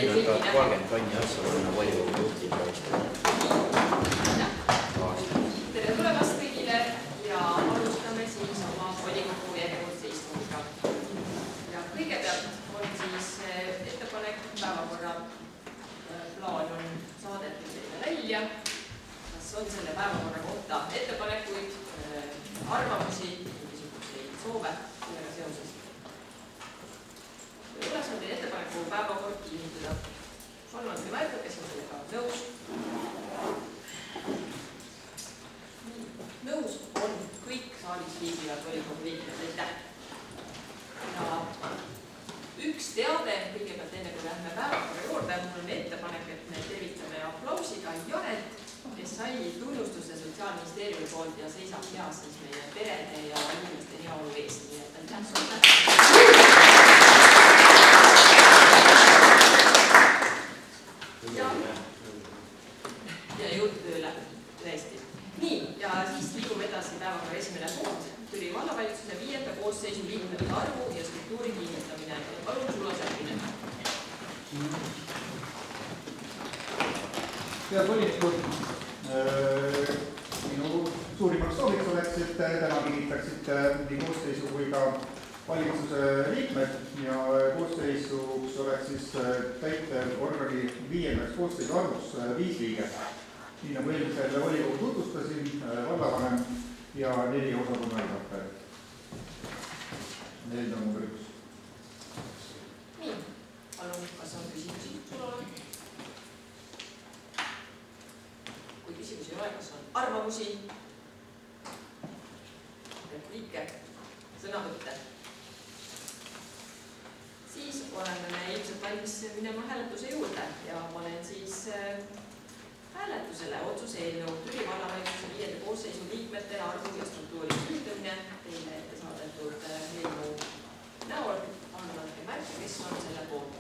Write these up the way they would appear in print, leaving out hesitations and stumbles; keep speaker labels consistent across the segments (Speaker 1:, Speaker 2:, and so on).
Speaker 1: 30 tonni otsa võrna volikogu juhtima.
Speaker 2: Tere tulemast kõigile ja alustame siis oma volikogu järjekordse istungiga. Ja kõigepealt on siis ettepanek päevakorra plaan on saadetud teile välja. Kas on selle päevakorra kohta ettepanekuid, arvamusi, mingisuguseid soove sellega seoses? Üles on teie ettepaneku päevakord kinnitada. On andke märku, kes on sellega nõus. Nõus on kõik saalis viibivad volikogu liikmed. Aitäh! Ja üks teade kõigepealt enne kui lähme päevakorra juurde. Mul on ettepanek, et me tervitame aplausiga Janet, kes sai tunnustuse Sotsiaalministeeriumi poolt ja seisab heas siis meie perede ja inimeste heaolu eest. Nii et aitäh sulle! Ja jõudu tööle, tõesti. Nii, ja siis liigume edasi päevakorra esimene punkt. Türi vallavalitsuse 5. koosseisu liikmete arvu ja struktuuri kinnitamine. Palun sulla Säppinen.
Speaker 3: Head volinikud, minu suurimaks sooviks oleks, et täna kinnitaksite nii koosseisu kui ka valitsuse liikmed ja koosseisuks oleks siis täitevorgani 5. koosseisu arvus 5 liiget. Nii nagu eelmisel volikogu tutvustasin, vallavanem ja 4 osakonna juhatajat. Need on number 1.
Speaker 2: Nii, palun, kas on küsimusi sul ole? Kui küsimusi ei ole, kas on arvamusi? Repliike, sõnavõtte? Siis oleme me ilmselt valmis minema hääletuse juurde ja olen siis hääletusele otsuse eelnõu Türi vallavalitsuse 5. koosseisu liikmete arvu ja struktuuri kinnitamine teile ette saadetud eelnõu näol. Annake märku, kes on selle poolt.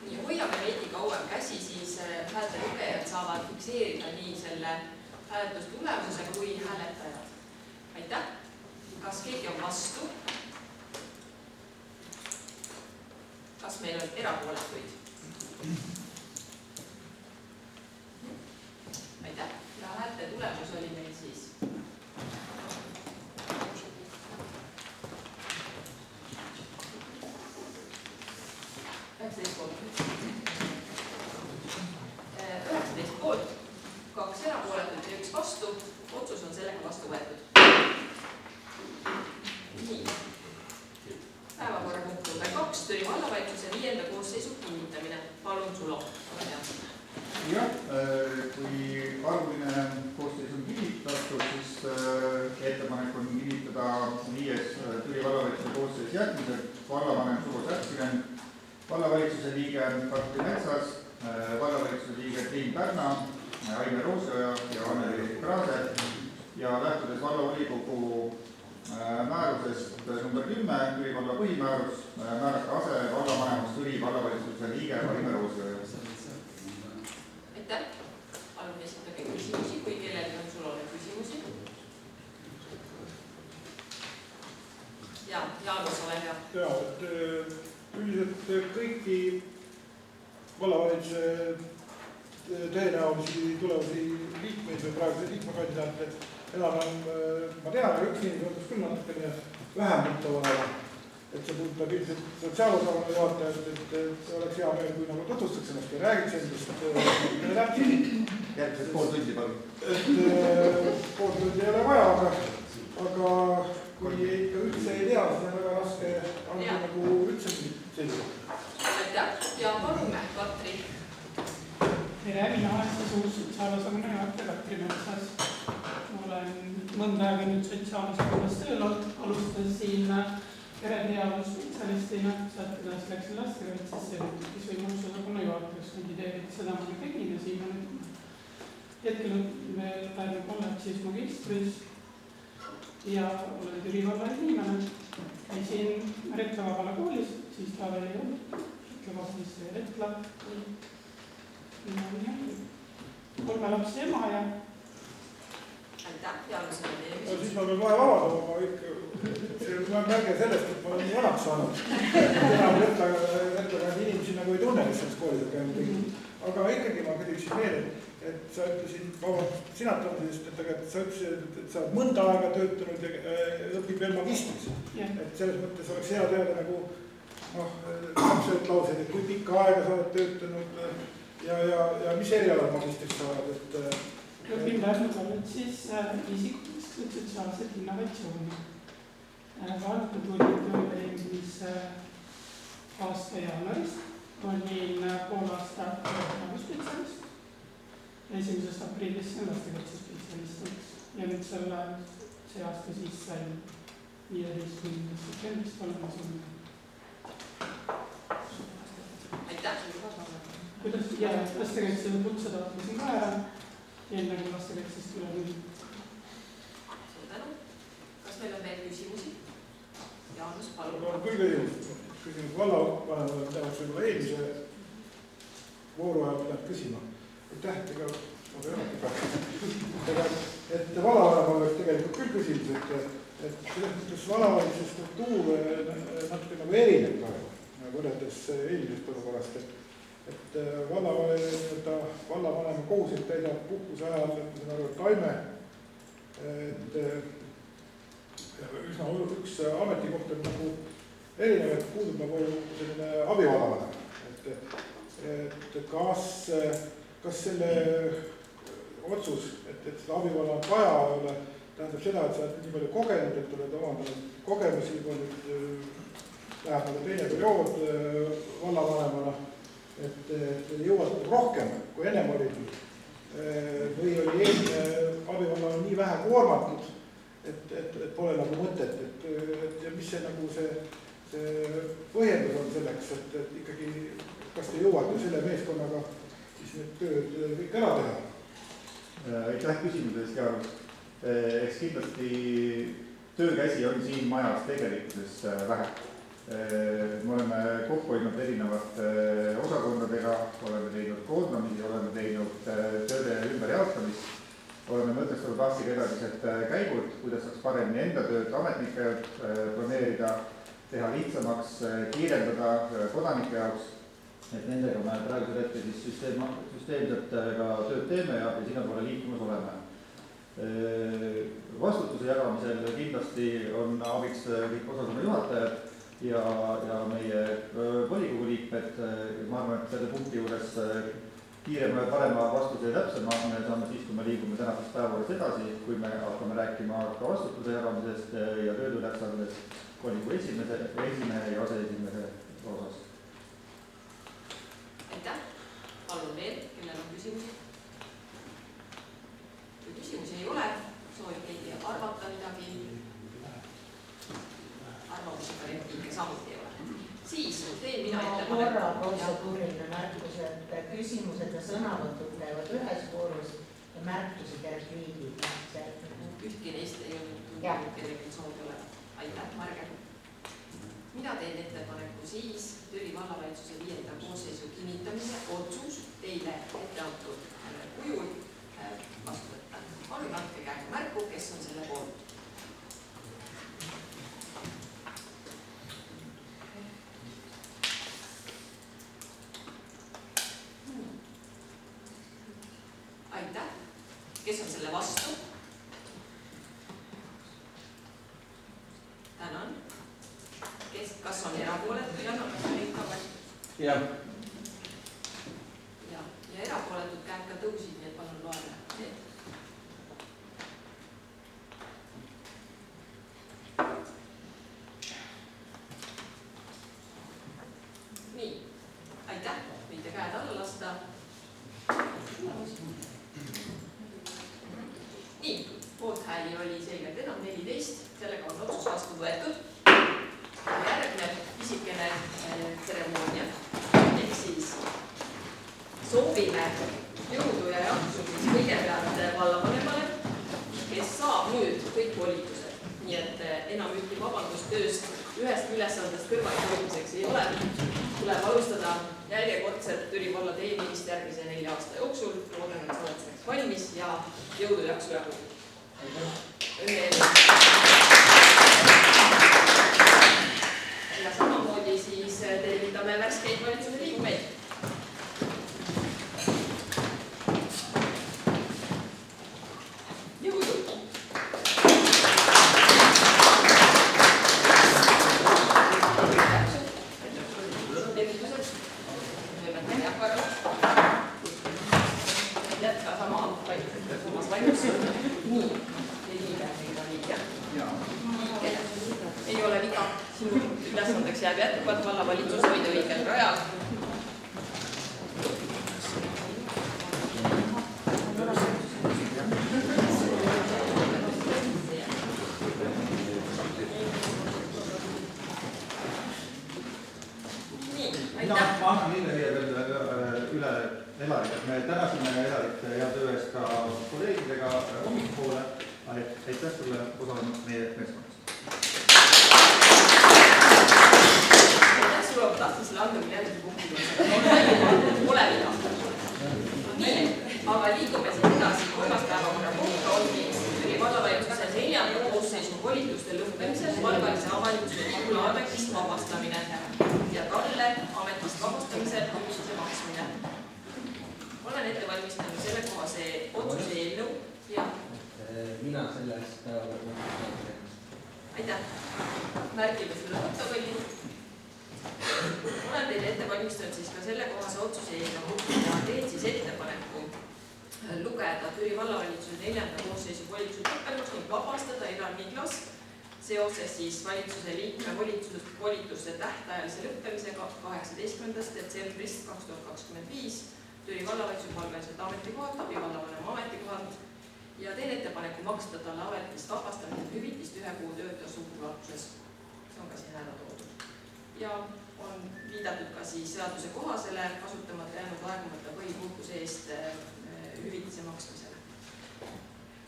Speaker 2: Nii, hoiame veidi kauem käsi, siis häälte lugejad saavad fikseerida nii selle hääletustulemuse kui hääletajad. Aitäh! Kas keegi on vastu? Kas meil on erapooletuid? Aitäh! Ja häälte tulemus oli meil siis 19 poolt, 2 erapooletut ja 1 vastu. Otsus on sellega vastu võetud. Nii. Päevakorrapunkt number 2, Türi vallavalitsuse 5. koosseisu kinnitamine. Palun Sulo.
Speaker 3: Jah, kui arvuline koosseis on kinnitatud, siis ettepanek on kinnitada 5. Türi vallavalitsuse koosseis järgmised. Vallavanem Sulo Säppinen, vallavalitsuse liige Katri Metsas, vallavalitsuse liige Triin Pärna, Aime Rooseoja ja Anneli Kraase ja lähtudes vallavolikogu määrusest number 10, Türi valla põhimäärus, määrata ase vallavanemast Türi vallavalitsuse liige Aime Rooseoja.
Speaker 2: Aitäh! Palun esitage küsimusi, kui kellelgi on Sulole küsimusi. Ja, Jaanus, ole hea.
Speaker 4: Ja, üldiselt kõiki vallavalitsuse tõenäolisi tulevasi liikmeid või praeguse liikmekandidaate enam ma tean, aga üks inimene võttes küll natukene vähem tuttav olema. Et see puudutab ilmselt sotsiaalosakonna juhatajat, et oleks hea meel, kui nagu tutvustaks ennast ja räägiks endast.
Speaker 3: Järgmised pool tundi palun.
Speaker 4: Pool tundi ei ole vaja, aga kui ikka üldse ei tea, siis on väga raske anda nagu üldse selline.
Speaker 2: Aitäh! Ja palume, Katri.
Speaker 5: Tere, mina olen siis uus sotsiaalosakonna juhataja Katri Metsas. Ma olen mõnda aega nüüd sotsiaalosakonnas tööl olnud, alustasin perede heaolu spetsialistina, sealt edasi läksin lastekaitsesse ja tekkis võimalus osakonna juhatajaks kandideerida. Seda ma tegin ja siin ma nüüd hetkel veel päeval kolledžis magistris ja olen Türi valla inimene. Käisin Retlava valla koolis, siis ta veel ei olnud, Retlava siis Retla. Kolme lapse ema ja
Speaker 2: Aitäh, Jaanus, on teie
Speaker 4: küsimus. Siis ma pean vahe vabadama, ma ikka ma märge sellest, et ma olen nii vanaks saanud. Enam Retlaga inimesi nagu ei tunne, kes selles koolis on käinud. Aga ikkagi ma küsiksin veel, et sa ütlesid, sina tõmbasest, et sa ütlesid, et sa oled mõnda aega töötanud ja õpib veel magistris. Et selles mõttes oleks hea teada nagu täpselt lauseid, et kui pikka aega sa oled töötanud ja mis erialal magistris sa oled?
Speaker 5: Õpin Pärnu kolledžis isikutest sotsiaalset innovatsiooni. Vaata tuli tööle eelmise aasta jaanuarist. Olin pool aastat spetsialist. 1. aprillist on lastekaitsespetsialist. Ja nüüd see aasta siis sain 15. septembrist olema siin.
Speaker 2: Aitäh!
Speaker 5: Kuidas lastekaitsesed kutsuda vaatasin ka ära, enne kui lastekaitsest üle tuli.
Speaker 2: Suur tänu. Kas meil on veel küsimusi? Jaanus, palun.
Speaker 4: On küll küsimus vallavanemale, tehaks võib-olla eelmise vooru ajal pidanud küsima. Aitäh, ega ma ei olegi ka. Et vallavanemale oleks tegelikult küll küsimus, et selles mõttes vallavalituse struktuur natuke nagu erineb praegu, võrreldes eelmisest olukorrast, et vallavanema kohuseid täidab puhkuse ajal, taime, et üsna üks ametikoht on nagu erinev, et puudub nagu selline abivallavanem. Et kas selle otsus, et seda abivallavanemat vaja ole, tähendab seda, et sa oled nii palju kogenud, et oled omandanud kogemusi, läheb nagu teine periood vallavanemana, et jõuad rohkem kui ennem oli. Või oli eelmine abivallavanem nii vähe koormatud, et pole nagu mõtet, ja mis see nagu see põhjendus on selleks, et ikkagi kas te jõuate selle meeskonnaga siis need tööd kõik ära teha?
Speaker 3: Aitäh küsimusest, Jaanus. Eks kindlasti töökäsi on siin majas tegelikkuses vähe. Me oleme kokku hoidnud erinevate osakondadega, oleme teinud koondamisi, oleme teinud tööde ümberjaotamist, oleme mõtestanud aastaga edasised käigud, kuidas saaks paremini enda tööd ametnike planeerida, teha lihtsamaks, kiirendada kodanike jaoks, et nendega me praegusel hetkel siis süsteemselt ka tööd teeme ja sinnapoole liikumas oleme. Vastutuse jagamisel kindlasti on abiks kõik osakonna juhatajad ja meie volikogu liikmed. Ma arvan, et selle punkti juures kiirema ja parema vastuse ja täpsema me saame siis, kui me liigume tänasest päevakorrast edasi, kui me hakkame rääkima ka vastutuse jagamisest ja tööülesandest volikogu esimehe ja aseesimehe osas.
Speaker 2: Aitäh! Palun veel, kellel on küsimusi? Kui küsimusi ei ole, soovib keegi arvata midagi. Arvamusega repliike samuti ei ole. Siis teen mina ettepaneku.
Speaker 6: Korra protseduuriline märkus, et küsimused ja sõnavõtud käivad ühes voorus ja märkused ja repliigid.
Speaker 2: Ühtki neist ei olnud kellelgi soovi ole. Aitäh, Marge! Mina teen ettepaneku siis Türi vallavalitsuse 5. koosseisu kinnitamise otsus teile ette antud kujul vastu võtta. Palun andke käega märku, kes on selle poolt. Aitäh! Kes on selle vastu? Tänan! Kas on erapooletud? Jah. Ja erapooletud käed ka tõusid, nii et palun loeme. Nii, aitäh, võite käed alla lasta. Nii, poothääli oli selgelt enam 14, sellega on otsus vastu võetud. Järgneb isikene tseremoonia, ehk siis soovime jõudu ja jaksu kõigepealt vallavanemale, kes saab nüüd kõik volitused. Nii et enam ühtki vabandust tööst ühest ülesandest kõrvalhoidmiseks ei ole. Tuleb alustada järjekordselt Türi valla teenimist järgmise 4 aasta jooksul. Loodan, et sa oled selleks valmis ja jõudu, jaksu ja jagu. ei ole viga. Sinu ülesandeks jääb jätkuvalt vallavalitsus hoida õigel rajal.
Speaker 3: Ma annan Lille üle Elarit. Me tänasime Elarit hea töö eest ka kolleegidega hommikupoole. Aitäh sulle osalemast meie meeskonnast.
Speaker 2: Aitäh sulle, tahtsin selle anda, kui jällegi punkti pole viga. Nii, aga liigume siin edasi. Kolmas päevakorra punkt ongi Türi vallavalitsuse 4. koosseisu volituste lõppemisel palgalise avalikkuse Kulla ametist vabastamine ja Kalle ametist vabastamisel hüvitise maksmine. Olen ette valmistanud selle kohase otsuse eelnõu ja
Speaker 7: mina sellest
Speaker 2: aitäh. Märgime selle protokolli. Olen teile ette valmistanud siis ka selle kohase otsuse eelnõu ja teen siis ettepaneku lugeda Türi vallavalitsuse 4. koosseisu volitused lõppenuks ning vabastada Elar Niglas seoses siis valitsuse liikme volituste tähtajalise lõppemisega 18. detsembrist 2025 Türi vallavalitsuse palgalised ametikohad, abivallavanema ametikohad ja teen ettepaneku maksta talle ametist vabastamise hüvitist 1 kuu töötasu ulatuses. See on ka siin ära toodud. Ja on viidatud ka siis seaduse kohasele kasutamata jäänud aegumata põhipuhkuse eest hüvitise maksmisele.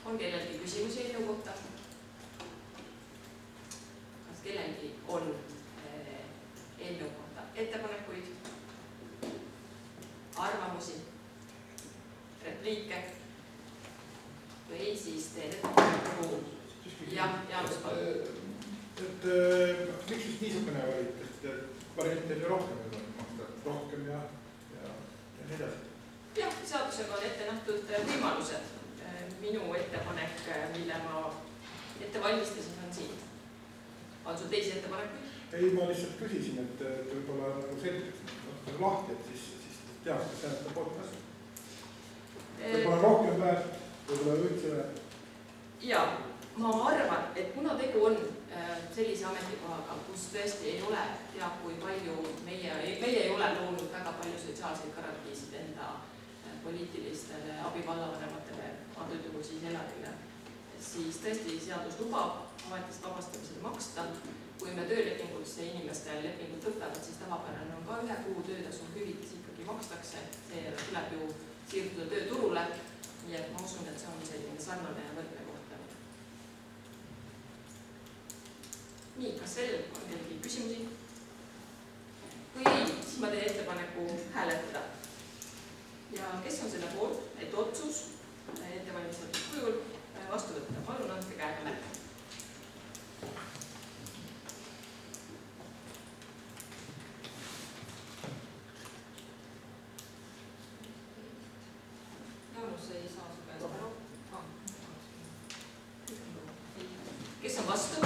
Speaker 2: On kellelgi küsimusi eelnõu kohta? Kas kellelgi on eelnõu kohta ettepanekuid, arvamusi, repliike? Kui ei, siis teen ettepaneku. Jah, Jaanus, palun.
Speaker 4: Miks just niisugune valit, et variante oli rohkem, rohkem ja nii edasi?
Speaker 2: Jah, seadusega on ette nähtud võimalused. Minu ettepanek, mille ma ette valmistasin, on siin. On sul teisi ettepanekuid?
Speaker 4: Ei, ma lihtsalt küsisin, et võib-olla nagu selgeks lahti, et siis teaks, kas see poolt vastu. Võib-olla rohkem väärt, võib-olla üldse väärt.
Speaker 2: Jaa, ma arvan, et kuna tegu on sellise ametikohaga, kus tõesti ei ole teab, kui palju meie ei ole loonud väga palju sotsiaalseid garantiisid enda poliitilistele abivallavanematele, antud juhul siis Elarile, siis tõesti seadus lubab ametist vabastamisele maksta. Kui me töölepinguliste inimestel lepingud lõpevad, siis tavapärane on ka 1 kuu töötasu hüvitis ikkagi makstakse. See tuleb ju siirduda tööturule, nii et ma usun, et see on selline sarnane ja võrdne kohtlemine. Nii, kas sellel on kellelgi küsimusi? Kui ei, siis ma teen ettepaneku hääletada. Ja kes on selle poolt, et otsus ettevalmistatud kujul vastu võtta? Palun andke käega märk. Jaanus ei saa su käest aru. Kes on vastu?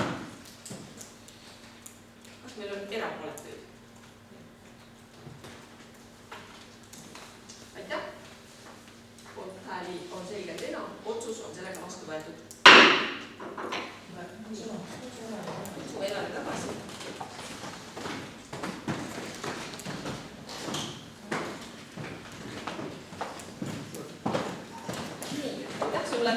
Speaker 2: Kas meil on erapooletuid? Aitäh. Poolthääli on selgelt enam. Otsus on sellega vastu võetud. Su Elari tagasi. Nii, aitäh sulle.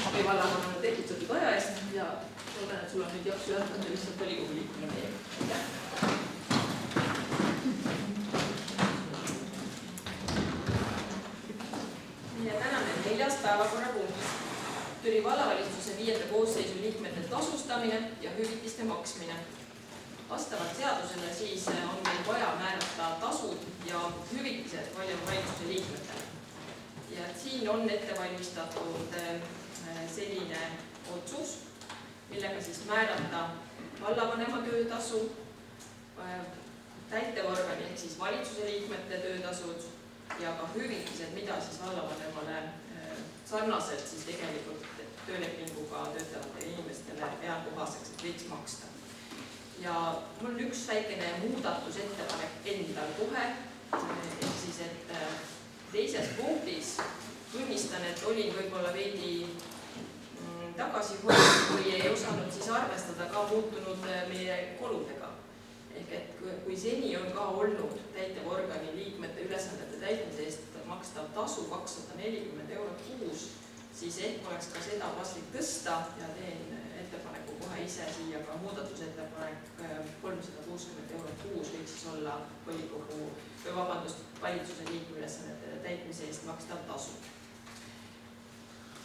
Speaker 2: Abivallavanem on tekitatud aja eest ja loodan, et sul on nüüd jaksu jätkata lihtsalt volikogu liikmena meiega. Aitäh. Päevakorrapunkt. Türi vallavalitsuse 5. koosseisu liikmete tasustamine ja hüvitiste maksmine. Vastavalt seadusele siis on meil vaja määrata tasud ja hüvitised valitsuse liikmetele. Ja siin on ette valmistatud selline otsus, millega siis määrata vallavanema töötasu, täitevorgani ehk siis valitsuse liikmete töötasud ja ka hüvitised, mida siis vallavanemale sarnaselt siis tegelikult töölepinguga töötavatele inimestele eakohaseks, et võiks maksta. Ja mul on üks väikene muudatusettepanek endal kohe, ehk siis, et teises punktis tunnistan, et olin võib-olla veidi tagasihoidlik või ei osanud siis arvestada ka muutunud meie kuludega. Ehk et kui seni on ka olnud täitevorgani liikmete ülesannete täitmise eest makstav tasu 240 € kuus, siis ehk oleks ka seda paslik tõsta ja teen ettepaneku kohe ise siia ka muudatusettepanek 360 € kuus võiks siis olla volikogu või vabandust, valitsuse liikme ülesannete täitmise eest makstav tasu.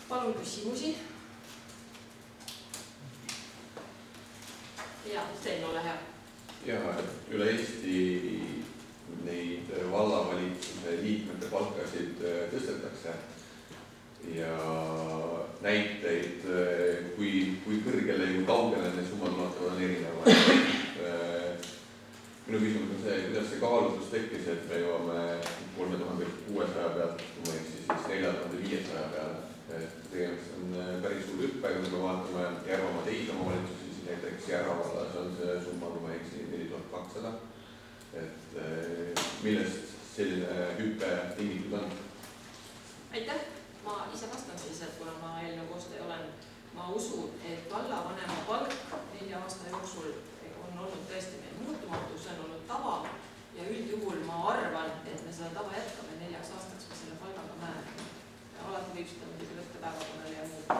Speaker 2: Palun küsimusi. Ja, Sten, ole hea.
Speaker 8: Ja, üle Eesti neid vallavalitsuse liikmete palkasid tõstetakse ja näiteid, kui kõrgele ja kui kaugele need summad ulatuvad on erinevad. Minu küsimus on see, kuidas see kaalutlus tekkis, et me jõuame 3600 pealt, kui ma eksi, siis 4500 peale. Tegemist on päris suur hüppega, kui me vaatame Järvamaa teisi omavalitsusi, siis näiteks Järvavallas on see summa, kui ma eksi, 4200. Millest selline hüppe tingitud on?
Speaker 2: Aitäh! Ma ise vastan siis, et kuna ma eelnõu koostaja olen, ma usun, et vallavanema palk 4 aasta jooksul on olnud tõesti meil muutumatu, see on olnud tava ja üldjuhul ma arvan, et me seda tava jätkame 4 aastaks ka selle palgaga määrama. Alati võib seda muidugi võtta päevakorrale ja muuta.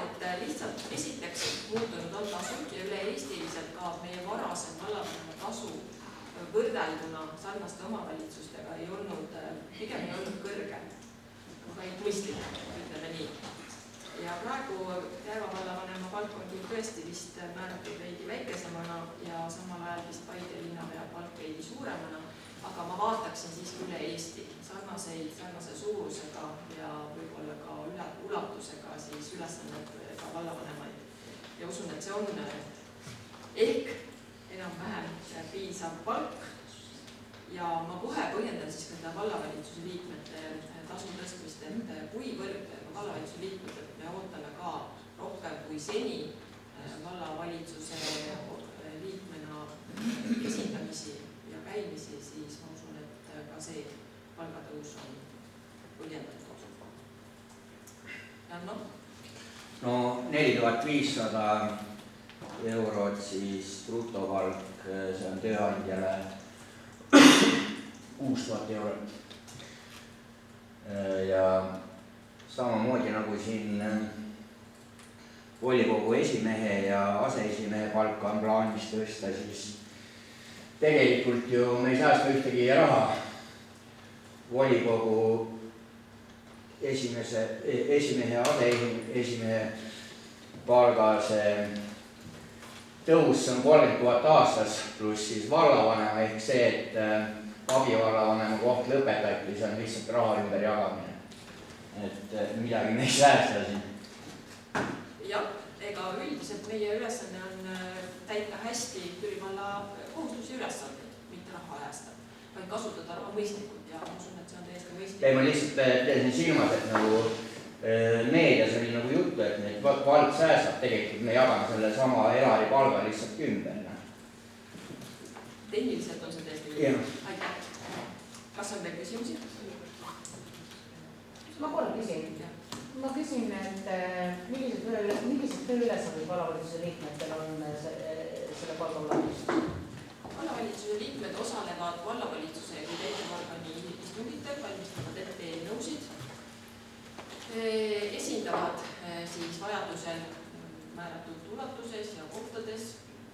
Speaker 2: Et lihtsalt esiteks muutunud on tasud ja üle-eestiliselt ka meie varasem vallavanema tasu võrdelduna sarnaste omavalitsustega ei olnud, pigem ei olnud kõrge, vaid mõistlik, ütleme nii. Ja praegu Järva vallavanema palk on küll tõesti vist määratud veidi väikesemana ja samal ajal vist Paide linnapea palk veidi suuremana, aga ma vaataksin siiski üle Eesti sarnase suurusega ja võib-olla ka ulatusega siis ülesannetega vallavanemaid. Ja usun, et see on ehk enam-vähem piisav palk ja ma kohe põhjendan siis ka seda vallavalitsuse liikmete tasu tõstmist, et kuivõrd vallavalitsuse liikmed, me ootame ka rohkem kui seni vallavalitsuse liikmena esindamisi ja käimisi, siis ma usun, et ka see palgatõus on põhjendatud. Janno?
Speaker 9: No 4500 € siis brutopalk, see on tööandjale 6000 € ja samamoodi nagu siin volikogu esimehe ja aseesimehe palka on plaanis tõsta, siis tegelikult ju me ei säästa ühtegi raha. Volikogu esimehe ja aseesimehe palga see tõus on 30 000 aastas pluss siis vallavanema ehk see, et abivallavanema koht lõpetati, see on lihtsalt raha ümber jagamine. Et midagi me ei säästa siin.
Speaker 2: Jah, ega üldiselt meie ülesanne on täita hästi Türi valla kohustusi ülesandeid, mitte raha ajasta, vaid kasutada raha mõistlikult ja usun, et see on täiesti mõistlik.
Speaker 9: Ei, ma lihtsalt teesin silmas, et nagu meedias oli nagu juttu, et need palk säästab, tegelikult me jagame selle sama Elari palga lihtsalt ümber.
Speaker 2: Tehniliselt on see täiesti mõistlik. Aitäh. Kas on veel küsimusi?
Speaker 6: Ma kohe küsin. Ma küsin, et millised tööülesanded vallavalitsuse liikmetel on selle palga ulatust?
Speaker 2: Vallavalitsuse liikmed osalevad vallavalitsuse kui täitevorgani istungitel, valmistavad ette eelnõusid, esindavad siis vajadusel määratud ulatuses ja kohtades,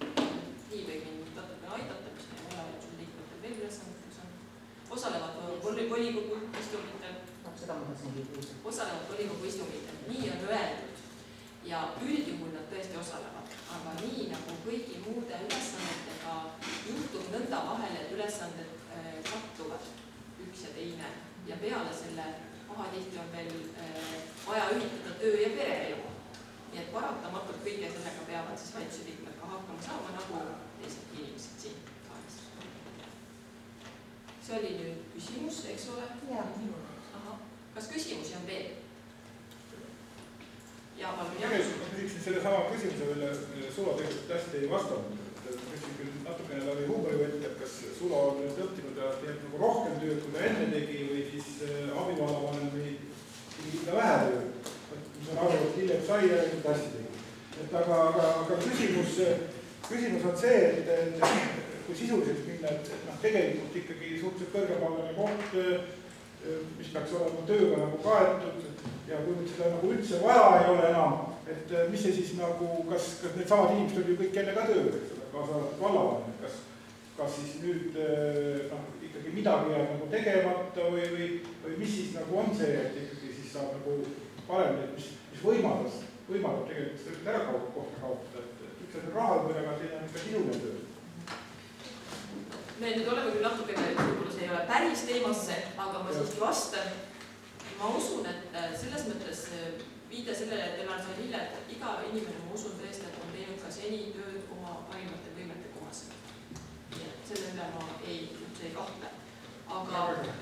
Speaker 2: nii võib mind natukene aidata, mis meie vallavalitsuse liikmetel veel ülesandeks on, osalevad volikogu istungitel, osalevad volikogu istungitel, nii on öeldud ja üldjuhul nad tõesti osalevad, aga nii nagu kõigi muude ülesannetega juhtub nõnda vahel, et ülesanded kattuvad üks ja teine ja peale selle pahatihti on veel vaja ühitada töö ja pereelu. Nii et paratamatult kõige sellega peavad siis valitsuse liikmed ka hakkama saama nagu teised inimesed siin saalis. See oli nüüd küsimus, eks ole? Aha. Kas küsimusi on veel? Ja palun jah.
Speaker 4: Ma küsiksin selle sama küsimuse veel, Sulo tegelikult hästi ei vastanud. Küsin küll natukene läbi huumori võtta, et kas Sulo on nüüd õppinud ja teeb nagu rohkem tööd, kui ta enne tegi või siis abivallavanem või liiga vähe tööd. Ma saan aru, et hiljem sai järelikult hästi tegi. Et aga küsimus on see, et kui sisuliselt minna, et tegelikult ikkagi suhteliselt kõrgepalgaline koht, mis peaks olema tööga nagu kaetud ja kui nüüd seda nagu üldse vaja ei ole enam, et mis see siis nagu, kas need samad inimesed oli ju kõik enne ka töö, kaasa vallavanem, kas siis nüüd ikkagi midagi jääb nagu tegemata või mis siis nagu on see, et ikkagi siis saab nagu paremini, mis võimaldab tegelikult seda ära kohta kaotada, et üks on raha ümber, aga teine on ikka sisuline töö.
Speaker 2: Me nüüd oleme küll natukene, võib-olla see ei ole päris teemasse, aga ma siiski vastan. Ma usun, et selles mõttes viide sellele, et temal sai hilja, et iga inimene, ma usun tõesti, et on teinud ka seni tööd oma parimate võimete kohaselt. Selle üle ma ei kahtle. Aga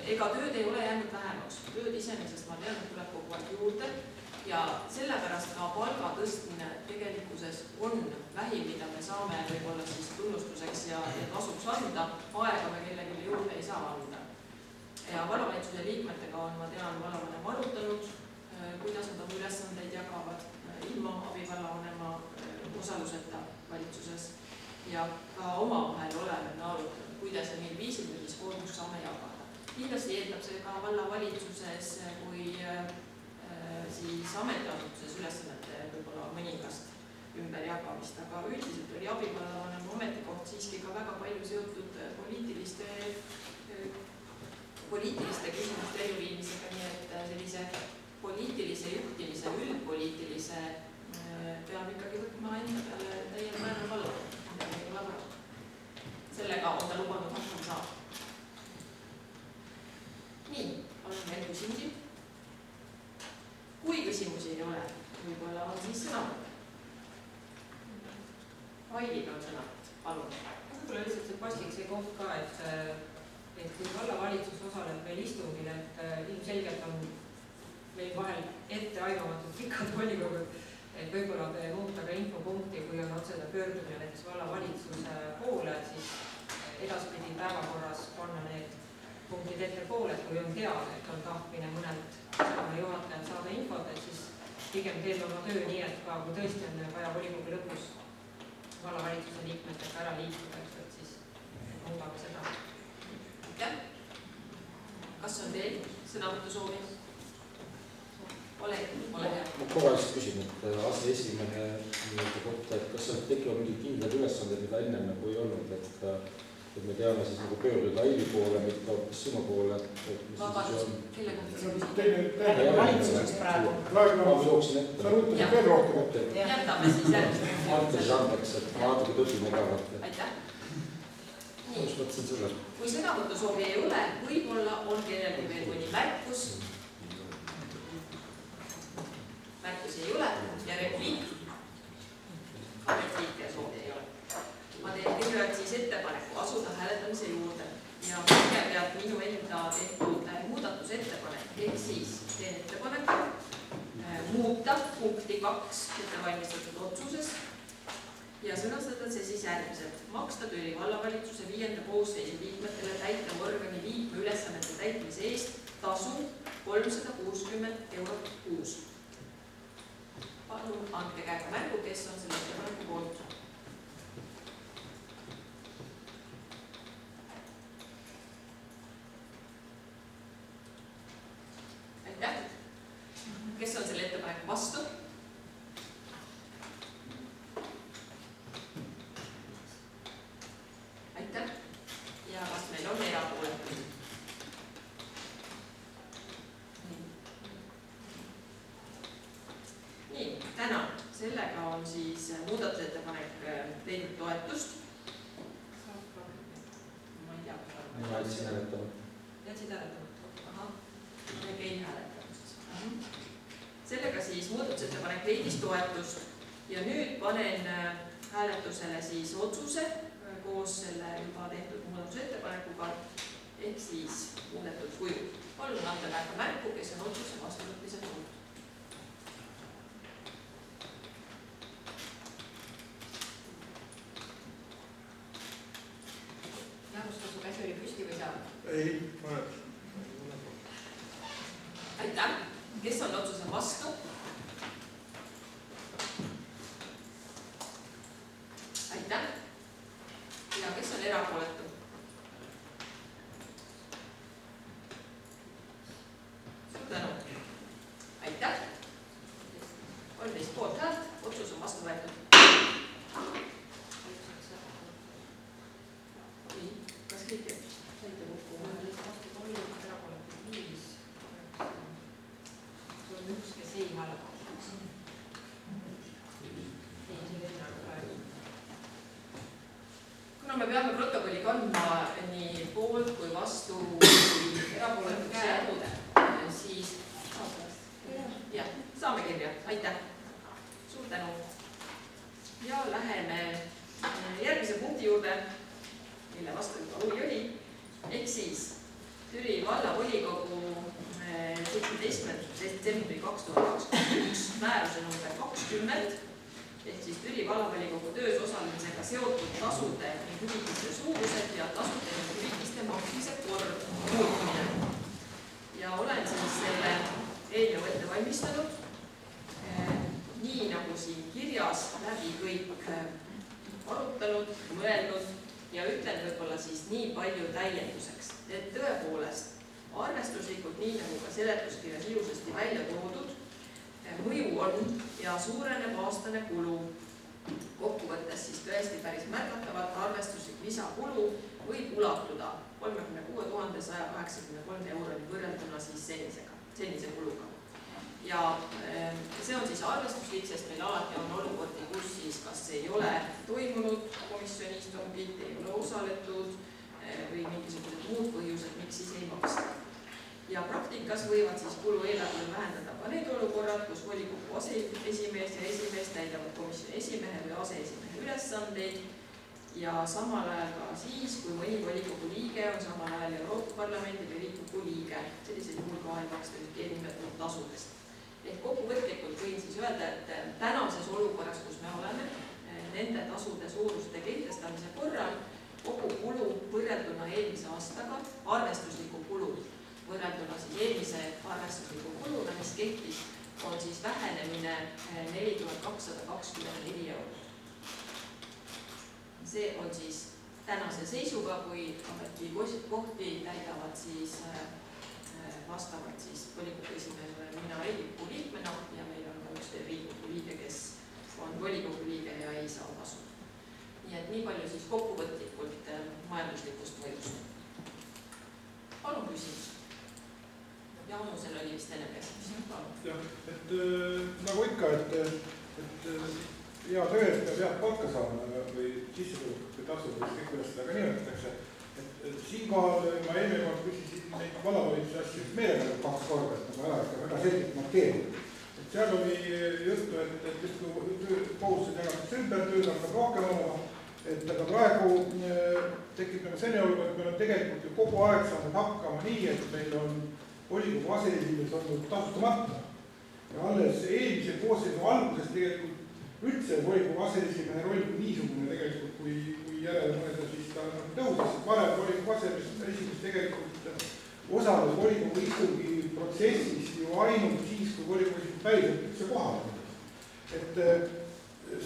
Speaker 2: ega tööd ei ole jäänud vähemaks. Tööd iseenesest ma tean, et tuleb kogu aeg juurde ja sellepärast ka palga tõstmine tegelikkuses on vähim, mida me saame võib-olla siis tunnustuseks ja tasuks anda. Aega me kellelegi juurde ei saa anda. Ja vallavalitsuse liikmetega on, ma tean, vallavanem arutanud, kuidas nad oma ülesandeid jagavad ilma abivallavanema osaluseta valitsuses ja ka omavahel oleme arutanud, kuidas ja mil viisil me siis koormust saame jagada. Kindlasti eeldab see ka vallavalitsuses kui siis ametiasutuses ülesannete võib-olla mõningast ümberjagamist, aga üldiselt oli abivallavanema ametikoht siiski ka väga palju seotud poliitiliste küsimuste elluviimisega, nii et sellise poliitilise juhtimise, üldpoliitilise peab ikkagi võtma enda peale täiel määrel valla. Sellega on ta lubanud hakkama saada. Nii, on meil küsimusi? Kui küsimusi ei ole, võib-olla on siis sõnavõtt. Ailiga on sõnavõtt, palun.
Speaker 10: Võib-olla lihtsalt see paslik see koht ka, et kui vallavalitsus osaleb meil istungil, et ilmselgelt on meil vahel etteaimamatult pikad volikogud, et võib-olla muuta ka infopunkti, kui on otseda pöördumine näiteks vallavalitsuse poole, siis edaspidi päevakorras panna need punktid ettepoole, et kui on teada, et on tahtmine mõnelt juhatajalt saada infot, et siis pigem teeme oma töö nii, et ka kui tõesti on vaja volikogu lõpus vallavalitsuse liikmetega ära liikuda, et siis muudame seda.
Speaker 2: Kas on teil sõnavõttu soovi? Ole hea.
Speaker 11: Ma korraliselt küsin, et aseesimehe kohta, et kas on tekkinud mingid kindlad ülesanded, mida ennem nagu ei olnud, et me teame siis nagu pöörduda Aili poole, mitte hoopis sinu poole.
Speaker 2: Vabandust, kelle kohta see küsib?
Speaker 6: Teine valitsuses praegu.
Speaker 11: Ma jooksin ette.
Speaker 4: Sa rõutasid veel rohkem ette.
Speaker 2: Jätame siis järgmine.
Speaker 11: Andke siis andeks, et ma natuke tõsin ega.
Speaker 2: Aitäh.
Speaker 11: Nii,
Speaker 2: kui sõnavõttu soovi ei ole, võib-olla on kellelgi veel mõni märkus. Märkusi ei ole ja repliik. Ka repliike soovi ei ole. Ma teen kõigepealt siis ettepaneku asuda hääletamise juurde ja kõigepealt minu enda tehtud muudatusettepanek, ehk siis teen ettepaneku muuta punkti 2 ettevalmistatud otsuses ja sõnastada see siis järgmiselt. Maksta Türi vallavalitsuse 5. koosseisu liikmetele täitevorgani liikme ülesannete täitmise eest tasu 360 € kuus. Palun andke käega märgu, kes on selle ettepaneku poolt. Aitäh. Kes on selle ettepaneku vastu? Aitäh. Ja kas meil on erapooletuid? Nii, tänan. Sellega on siis muudatusettepanek leidnud toetust. Ma ei tea.
Speaker 11: Ma jätsin hääletama.
Speaker 2: Jätsid hääletama? Ahah, ma käin hääletama. Sellega siis muudatusettepanek leidis toetust ja nüüd panen hääletusele siis otsuse koos selle juba tehtud muudatusettepanekuga ehk siis muudetud kujul. Palun anda märku, kes on otsuse vastuvõtmise poolt. Jarus, kas su käsi oli püsti või seal?
Speaker 4: Ei,
Speaker 2: aitäh. Kes on otsuse vastu? aitäh. Ja kes on erapooletu? Suur tänu. Aitäh. 13 poolt häält, otsus on vastu võetud. Kas kõik saite kokku?
Speaker 10: on üks, kes ei hääleta.
Speaker 2: Kuna me peame protokolli kandma nii poolt kui vastu erapooletuks jäänud, siis jah, saame kirja. Aitäh. Suur tänu. Ja läheme järgmise punkti juurde, mille vastu juba oli. Ehk siis Türi vallavolikogu 17. detsembri 2021 määruse number 20 ehk siis Türi vallavolikogu töös osalemisega seotud tasude ja hüvitiste suurused ja tasude ja hüvitiste maksmise kord muutmine. Ja olen siis selle eelnõu ette valmistanud nii nagu siin kirjas läbi kõik arutanud, mõelnud ja ütlen võib-olla siis nii palju täienduseks, et tõepoolest arvestuslikult nii nagu ka seletuskirjas ilusasti välja toodud, mõju on ja suureneb aastane kulu. Kokkuvõttes siis tõesti päris märgatavalt arvestuslik lisakulu võib ulatuda 36 183 euroni võrrelduna siis senise kuluga. Ja see on siis arvestuslik, sest meil alati on olukordi, kus siis kas ei ole toimunud komisjoni istungit, ei ole osaletud või mingisugused muud põhjused, miks siis ei maksta. Ja praktikas võivad siis kulu eelarvel vähendada ka need olukorrad, kus volikogu aseesimees ja esimees täidavad komisjoni esimehe või aseesimehe ülesandeid ja samal ajal ka siis, kui mõni volikogu liige on samal ajal Euroopa Parlamendi või Riigikogu liige. Sellisel juhul ka ei maksta eelnimetatud tasudest. Ehk kokkuvõtlikult võin siis öelda, et tänases olukorras, kus me oleme, nende tasude suuruste kehtestamise korral kogu kulu võrrelduna eelmise aastaga, arvestusliku kulu võrrelduna siis eelmise arvestusliku kuluna, mis kehtis, on siis vähenemine 4224 eurot. See on siis tänase seisuga, kui ametikohti täidavad siis vastavalt siis volikogu esimehele mina Riigikogu liikmena ja meil on ka üks Riigikogu liige, kes on volikogu liige ja ei saa tasu. Nii et nii palju siis kokkuvõtlikult majanduslikust mõjust. Palun küsimus. Ja Onusel oli vist enne käsimus.
Speaker 4: Jah, et nagu ikka, et hea töö eest peab head palka saama või sissetulekut või tasu või kõik, kuidas seda ka nimetatakse. Et siinkohal ma eelmine kord küsisin neid vallavalitsuse asju meelega 2 korda, et nagu ära ikka väga selgelt markeerida. Et seal oli juttu, et just kui kohustused jagatakse ümber, tööd hakkab rohkem olema, et aga praegu tekib nagu selline olukord, et meil on tegelikult ju kogu aeg saanud hakkama nii, et meil on volikogu aseesimees olnud tasustamata. Ja alles eelmise koosseisu alguses tegelikult üldse volikogu aseesimehe roll niisugune tegelikult, kui järele mõelda, siis ta tõusis. Varem volikogu aseesimees tegelikult osales volikogu istungi protsessis ju ainult siis, kui volikogu esimees päriselt üldse kohal on. Et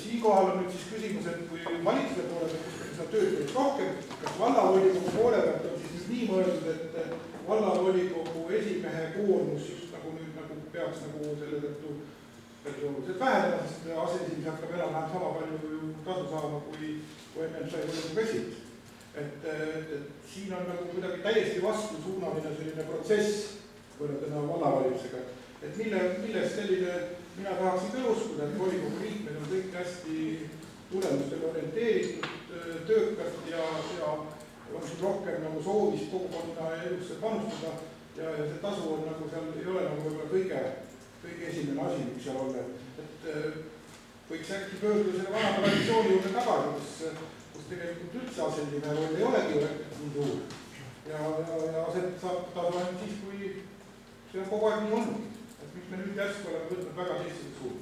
Speaker 4: siinkohal on nüüd siis küsimus, et kui valitsuse poole pealt seda tööd võiks rohkem, kas vallavolikogu poole pealt on siis nüüd nii mõeldud, et vallavolikogu esimehe koormus just nagu nüüd nagu peaks nagu selle tõttu oluliselt vähendama, sest aseesimees hakkab enam-vähem sama palju tasu saama, kui ennem sai volikogu esimees. Et siin on nagu kuidagi täiesti vastusuunaline selline protsess võrrelduna vallavalitsusega. Et millest selline, mina tahaksin ka uskuda, et volikogu liikmed on kõik hästi tulemustele orienteeritud, töökad ja on siin rohkem nagu soovist kogukonna elusse panustada ja see tasu on nagu seal ei ole nagu võib-olla kõige esimene asi, miks seal olla. Et võiks äkki pöörduda selle vana traditsiooni juurde tagasi, kus tegelikult üldse aseesimehe roll ei olegi nii suur. Ja aset saab tasu ainult siis, kui see on kogu aeg nii olnud. Et miks me nüüd järsku oleme võtnud väga teistsuguse suur.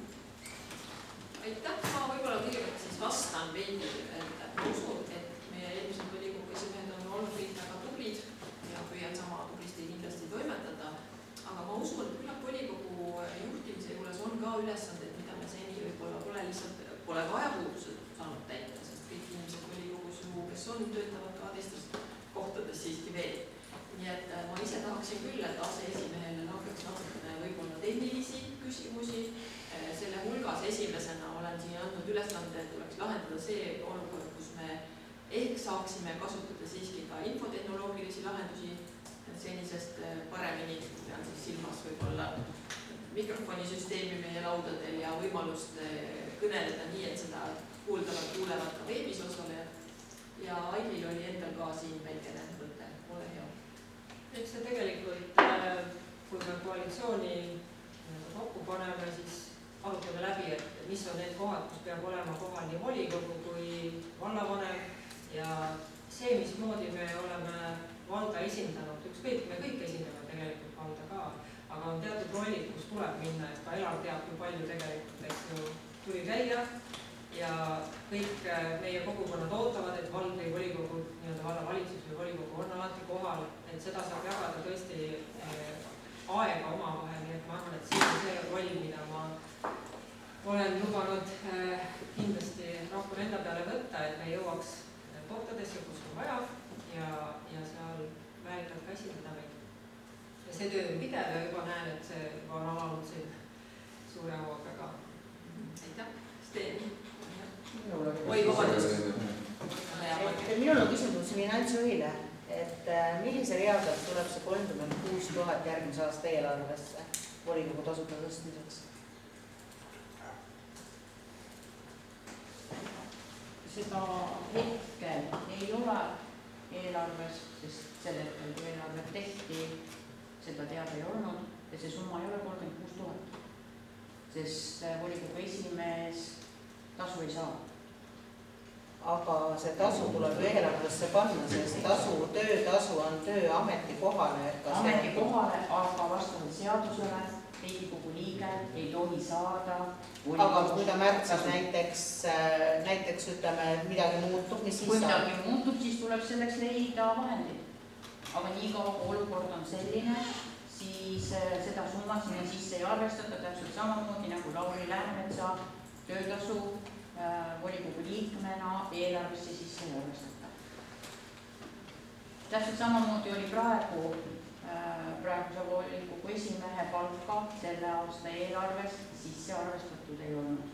Speaker 2: Aitäh, ma võib-olla kõigepealt siis vastan veidi, et ma usun, et meie eelmised volikogu esimehed on olnud kõik väga tublid ja püüan sama tublisti kindlasti toimetada. Aga ma usun, et küllap volikogu juhtimise juures on ka ülesanded, mida me seni võib-olla pole lihtsalt vajapuudused saanud täita, sest kõik kes on, töötavad ka teistes kohtades siiski veel. Nii et ma ise tahaksin küll, et aseesimehele langeks natukene võib-olla tehnilisi küsimusi. Selle hulgas esimesena olen siin andnud ülesande, et tuleks lahendada see olukord, kus me ehk saaksime kasutada siiski ka infotehnoloogilisi lahendusi senisest paremini, pean siis silmas võib-olla mikrofonisüsteemi meie laudadel ja võimalust kõneleda nii, et seda kuulevad ka veebis osalejad. Ja Aivil oli endal ka siin väikene mõte, ole hea.
Speaker 10: Eks see tegelikult, kui me koalitsiooni kokku paneme, siis arutame läbi, et mis on need kohad, kus peab olema kohal nii volikogu kui vallavanem ja see, mismoodi me oleme valda esindanud, ükskõik, me kõik esindame tegelikult valda ka, aga on teatud rollid, kus tuleb minna, et ka Elar teab, kui palju tegelikult, eks ju, tuli käia ja kõik meie kogukonnad ootavad, et vald või volikogu, nii-öelda vallavalitsus või volikogu on alati kohal, et seda saab jagada tõesti aega omavahel, nii et ma arvan, et siin on see roll, mida ma olen lubanud kindlasti rahvale enda peale võtta, et me jõuaks kohtadesse, kus on vaja ja seal väärikalt ka esindada meid. Ja see töö on pidev ja juba näen, et see juba on alanud siin suure hooga ka.
Speaker 2: Aitäh. Sten.
Speaker 6: Oi, vabandust. Minul on küsimus finantsjuhile, et millise reaga tuleb see 36 000 järgmise aasta eelarvesse volikogu tasude tõstmiseks?
Speaker 12: Seda hetkel ei ole eelarves, sest sel hetkel, kui eelarvet tehti, seda teada ei olnud ja see summa ei ole 36 000, sest volikogu esimees tasu ei saa.
Speaker 6: Aga see tasu tuleb eelarvesse panna, sest töötasu on tööameti kohale.
Speaker 12: Ameti kohale, aga vastavalt seadusele Riigikogu liige ei tohi saada.
Speaker 6: Aga kui ta märtsis näiteks ütleme, midagi muutub, mis siis
Speaker 12: kui midagi muutub, siis tuleb selleks leida vahendid. Aga nii kaua kui olukord on selline, siis seda summa sinna sisse ei arvestata täpselt samamoodi nagu Lauri Läänemetsa töötasu volikogu liikmena eelarvesse sisse ei arvestata. Täpselt samamoodi oli praeguse volikogu esimehe palka selle aasta eelarves sisse arvestatud ei olnud.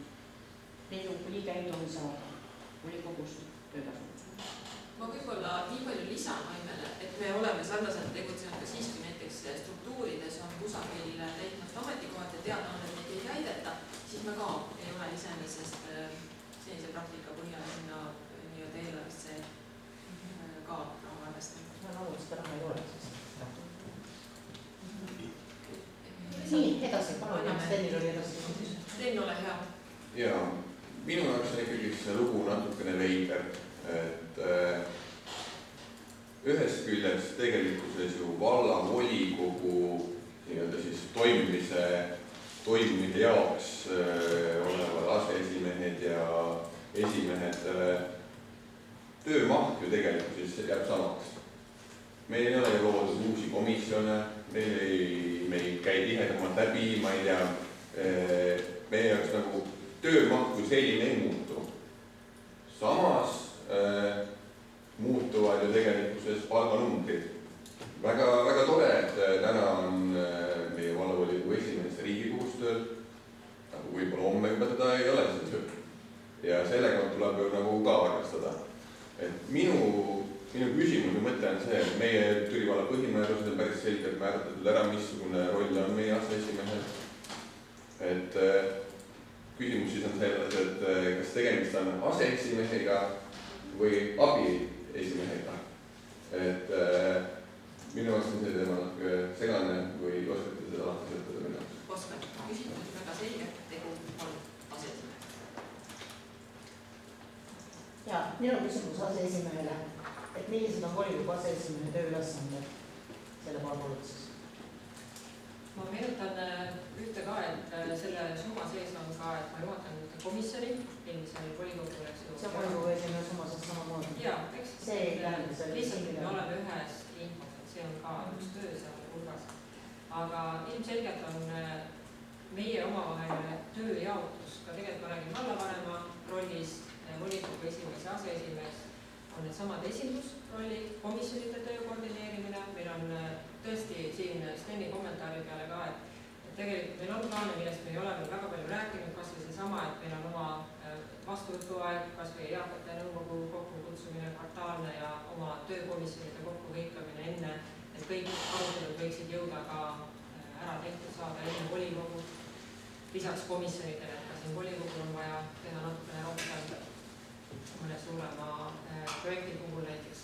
Speaker 12: Riigikogu liige ei tohi saada volikogust töötasu.
Speaker 2: Ma võib-olla nii palju lisan Aimele, et me oleme sarnaselt tegutsenud ka siis, kui näiteks struktuurides on kusagil täitmast ametikohad ja teada on, et neid ei täideta, siis me ka ei ole iseenesest senise praktika põhjal sinna nii-öelda eelarvesse ka raha arvestanud.
Speaker 6: Ma olen seda raha ei ole siis. Nii, edasi, palun, Stenil oli edasi.
Speaker 2: Sten, ole hea.
Speaker 8: Ja minu jaoks on ikkagi see lugu natukene veider, et ühest küljest tegelikkuses ju valla volikogu nii-öelda siis toimimise jaoks olevad aseesimehed ja esimehed töömaht ju tegelikult siis jääb samaks. Meil ei ole loodud uusi komisjone, me ei käi tihedamalt läbi, ma ei tea, meie jaoks nagu töömaht kui selline ei muutu. Samas muutuvad ju tegelikkuses palganumbrid. Väga tore, et täna on meie vallavolikogu esimees Riigikogus tööl, nagu võib-olla homme juba teda ei ole see töö. Ja sellega tuleb ju nagu ka arvestada. Et minu küsimuse mõte on see, et meie Türi valla põhimäärused on päris selgelt määratletud ära, missugune roll on meie aseesimehel. Et küsimus siis on selles, et kas tegemist on aseesimehega või abiesimehega. Et minu jaoks on see teema segane või oskate seda lahti sõltada minu jaoks?
Speaker 2: Oskad, küsimus väga selge, tegu on aseesimehega.
Speaker 6: Ja, minu küsimus aseesimehele, et millised on volikogu aseesimehe tööülesanded selle palgaulutuses?
Speaker 10: Ma meenutan ühte ka, et selle summa sees on ka, et ma juhatan komisjoni, eelmisel volikogul, eks ju.
Speaker 6: See on volikogu esimehe summa sees samamoodi.
Speaker 10: Jaa, eks.
Speaker 6: See ei tähenda selle
Speaker 10: lihtsalt me oleme ühes infos, et see on ka üks töö seal hulgas. Aga ilmselgelt on meie omavaheline tööjaotus, ka tegelikult ma räägin vallavanema rollis, volikogu esimees ja aseesimees, on needsamad esindusrollid, komisjonide töö koordineerimine, meil on tõesti siin Steni kommentaari peale ka, et tegelikult meil on plaane, millest me ei ole veel väga palju rääkinud, kas või seesama, et meil on oma vastuvõtuaeg, kas või eakate nõukogu kokkukutsumine kvartaalne ja oma töökomisjonide kokkuvõikamine enne, et kõik arutelud võiksid jõuda ka ära tehtud saada enne volikogu. Lisaks komisjonidele, et ka siin volikogul on vaja teha natukene rohkem mõne suurema projekti puhul, näiteks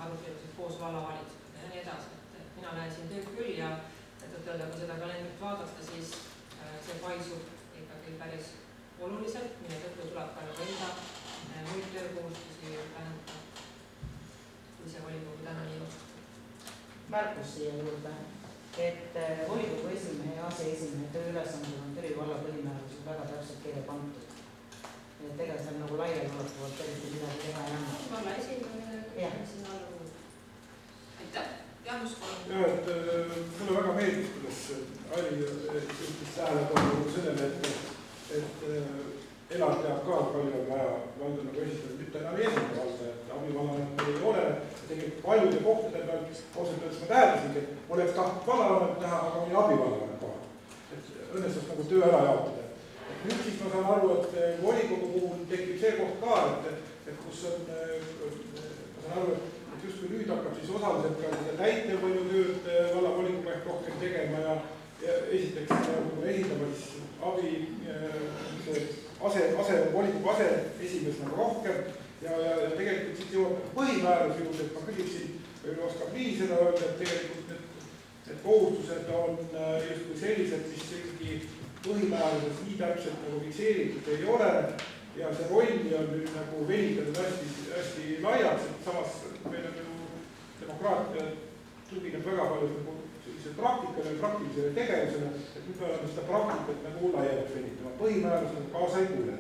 Speaker 10: arutelusid koos vallavalitsusega ja nii edasi. Et mina näen siin tööd küll ja tõtt-öelda, kui seda kalendrit vaadata, siis see paisub ikkagi päris oluliselt, mille tõttu tuleb ka enda muid töökohustusi vähendada, kui see volikogu täna nii otsustab.
Speaker 6: Märkus siia juurde, et volikogu esimehe ja aseesimehe tööülesanded on Türi valla põhimääruses väga täpselt kirja pandud. Et ega seal nagu laialiulatuvalt eriti midagi teha ei anna.
Speaker 10: Valla esindamine sinna alla kuulub.
Speaker 2: Aitäh. Jaanus, palun.
Speaker 4: Ja, et mulle väga meeldis, kuidas Aili juhtis tähelepanu sellele, et elad teab ka, palju on vaja valda nagu esitada, mitte enam esimene valda, et abivallavanemat ei ole. Tegelikult paljude kohtade peal ausalt öeldes ma täheldasingi, et oleks tahtnud vallavanemat teha, aga oli abivallavanem kohal. Et õnnestus nagu töö ära jaotada. Nüüd siis ma saan aru, et volikogu puhul tekib see koht ka, et kus on, ma saan aru, et justkui nüüd hakkab siis osaliselt ka seda täitevvõimu tööd vallavolikogu ehk rohkem tegema ja esiteks esindama siis volikogu aseesimees nagu rohkem ja tegelikult siis jõuab põhimääruse juurde, et ma küsiksin, või oskab nii seda öelda, et tegelikult need kohustused on justkui sellised, mis ikkagi põhimääruses nii täpselt nagu fikseeritud ei ole ja see rolli on nüüd nagu venitatud hästi laiaks, et samas meil on ju demokraatia tugineb väga palju sellise praktikale ja praktilisele tegevusele, et nüüd me oleme seda praktikat nagu laiemalt venitama. Põhimäärus nagu kaasa ei tule.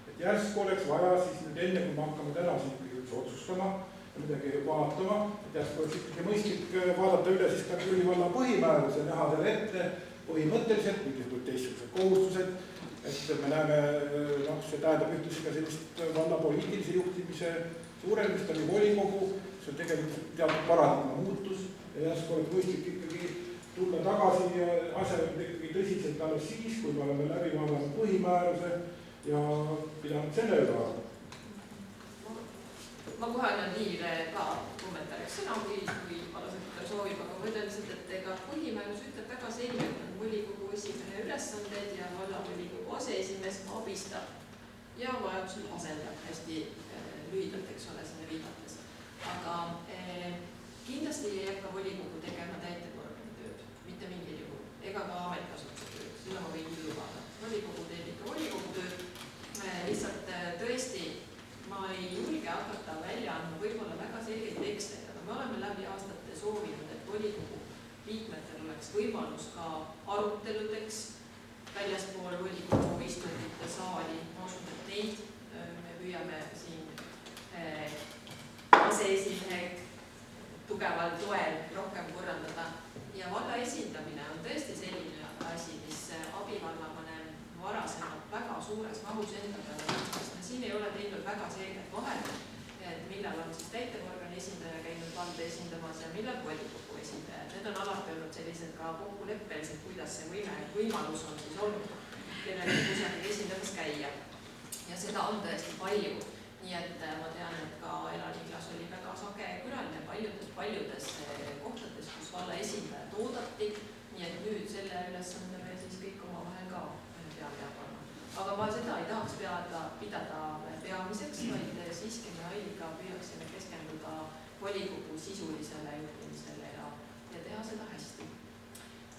Speaker 4: Et järsku oleks vaja siis nüüd enne, kui me hakkame täna siin otsustama ja midagi vaatama, et järsku oleks ikkagi mõistlik vaadata üle siis ka Türi valla põhimäärus ja näha seal ette põhimõtteliselt mingisugused teistsugused kohustused, et me näeme, see tähendab ühtlasi ka sellist valla poliitilise juhtimise suurendamist oli volikogu, see on tegelikult teatud paradigma muutus ja järsku oleks mõistlik ikkagi tulla tagasi ja asjad ikkagi tõsiselt alles siis, kui me oleme läbi vaadanud põhimääruse ja pidanud selle üle vaadata.
Speaker 2: Ma kohe annan Liile ka kommentaariks sõna, kui alasekretär soovib, aga ma ütlen lihtsalt, et ega põhimäärus ütleb väga selgelt, on volikogu esimehe ülesanded ja vallavolikogu aseesimees abistab ja vajadusel asendab hästi lühidalt, eks ole, sinna viidates. Aga kindlasti ei hakka volikogu tegema täitevormini tööd, mitte mingil juhul, ega ka ametiasutuse tööd, seda ma võin küll lubada. Volikogu teeb ikka volikogu tööd, lihtsalt tõesti ma ei julge hakata välja andma võib-olla väga selgeid tekste, aga me oleme läbi aastate soovinud, et volikogu liikmetel oleks võimalus ka aruteludeks väljaspool volikogu istungite saali. Ma usun, et neid me püüame siin aseesimehe tugeval toel rohkem korraldada. Ja valla esindamine on tõesti selline asi, mis abivallavanem varasemalt väga suures mahus enda peale võttis. Siin ei ole teinud väga selget vahet, et millal on siis täitevorgani esindaja käinud valda esindamas ja millal volikogu esindaja. Need on alati olnud sellised ka kokkuleppelised, kuidas see võimalus on siis olnud, kellel kusagil esindamas käia. Ja seda on tõesti palju. Nii et ma tean, et ka Elaniklas oli väga sage külaline paljudes kohtades, kus valla esindajad oodati. Nii et nüüd selle ülesande me siis kõik omavahel ka peame panna. Aga ma seda ei tahaks pidada peamiseks, vaid siiski me Ailiga püüaksime keskenduda volikogu sisulisele juhtimisele ja teha seda hästi.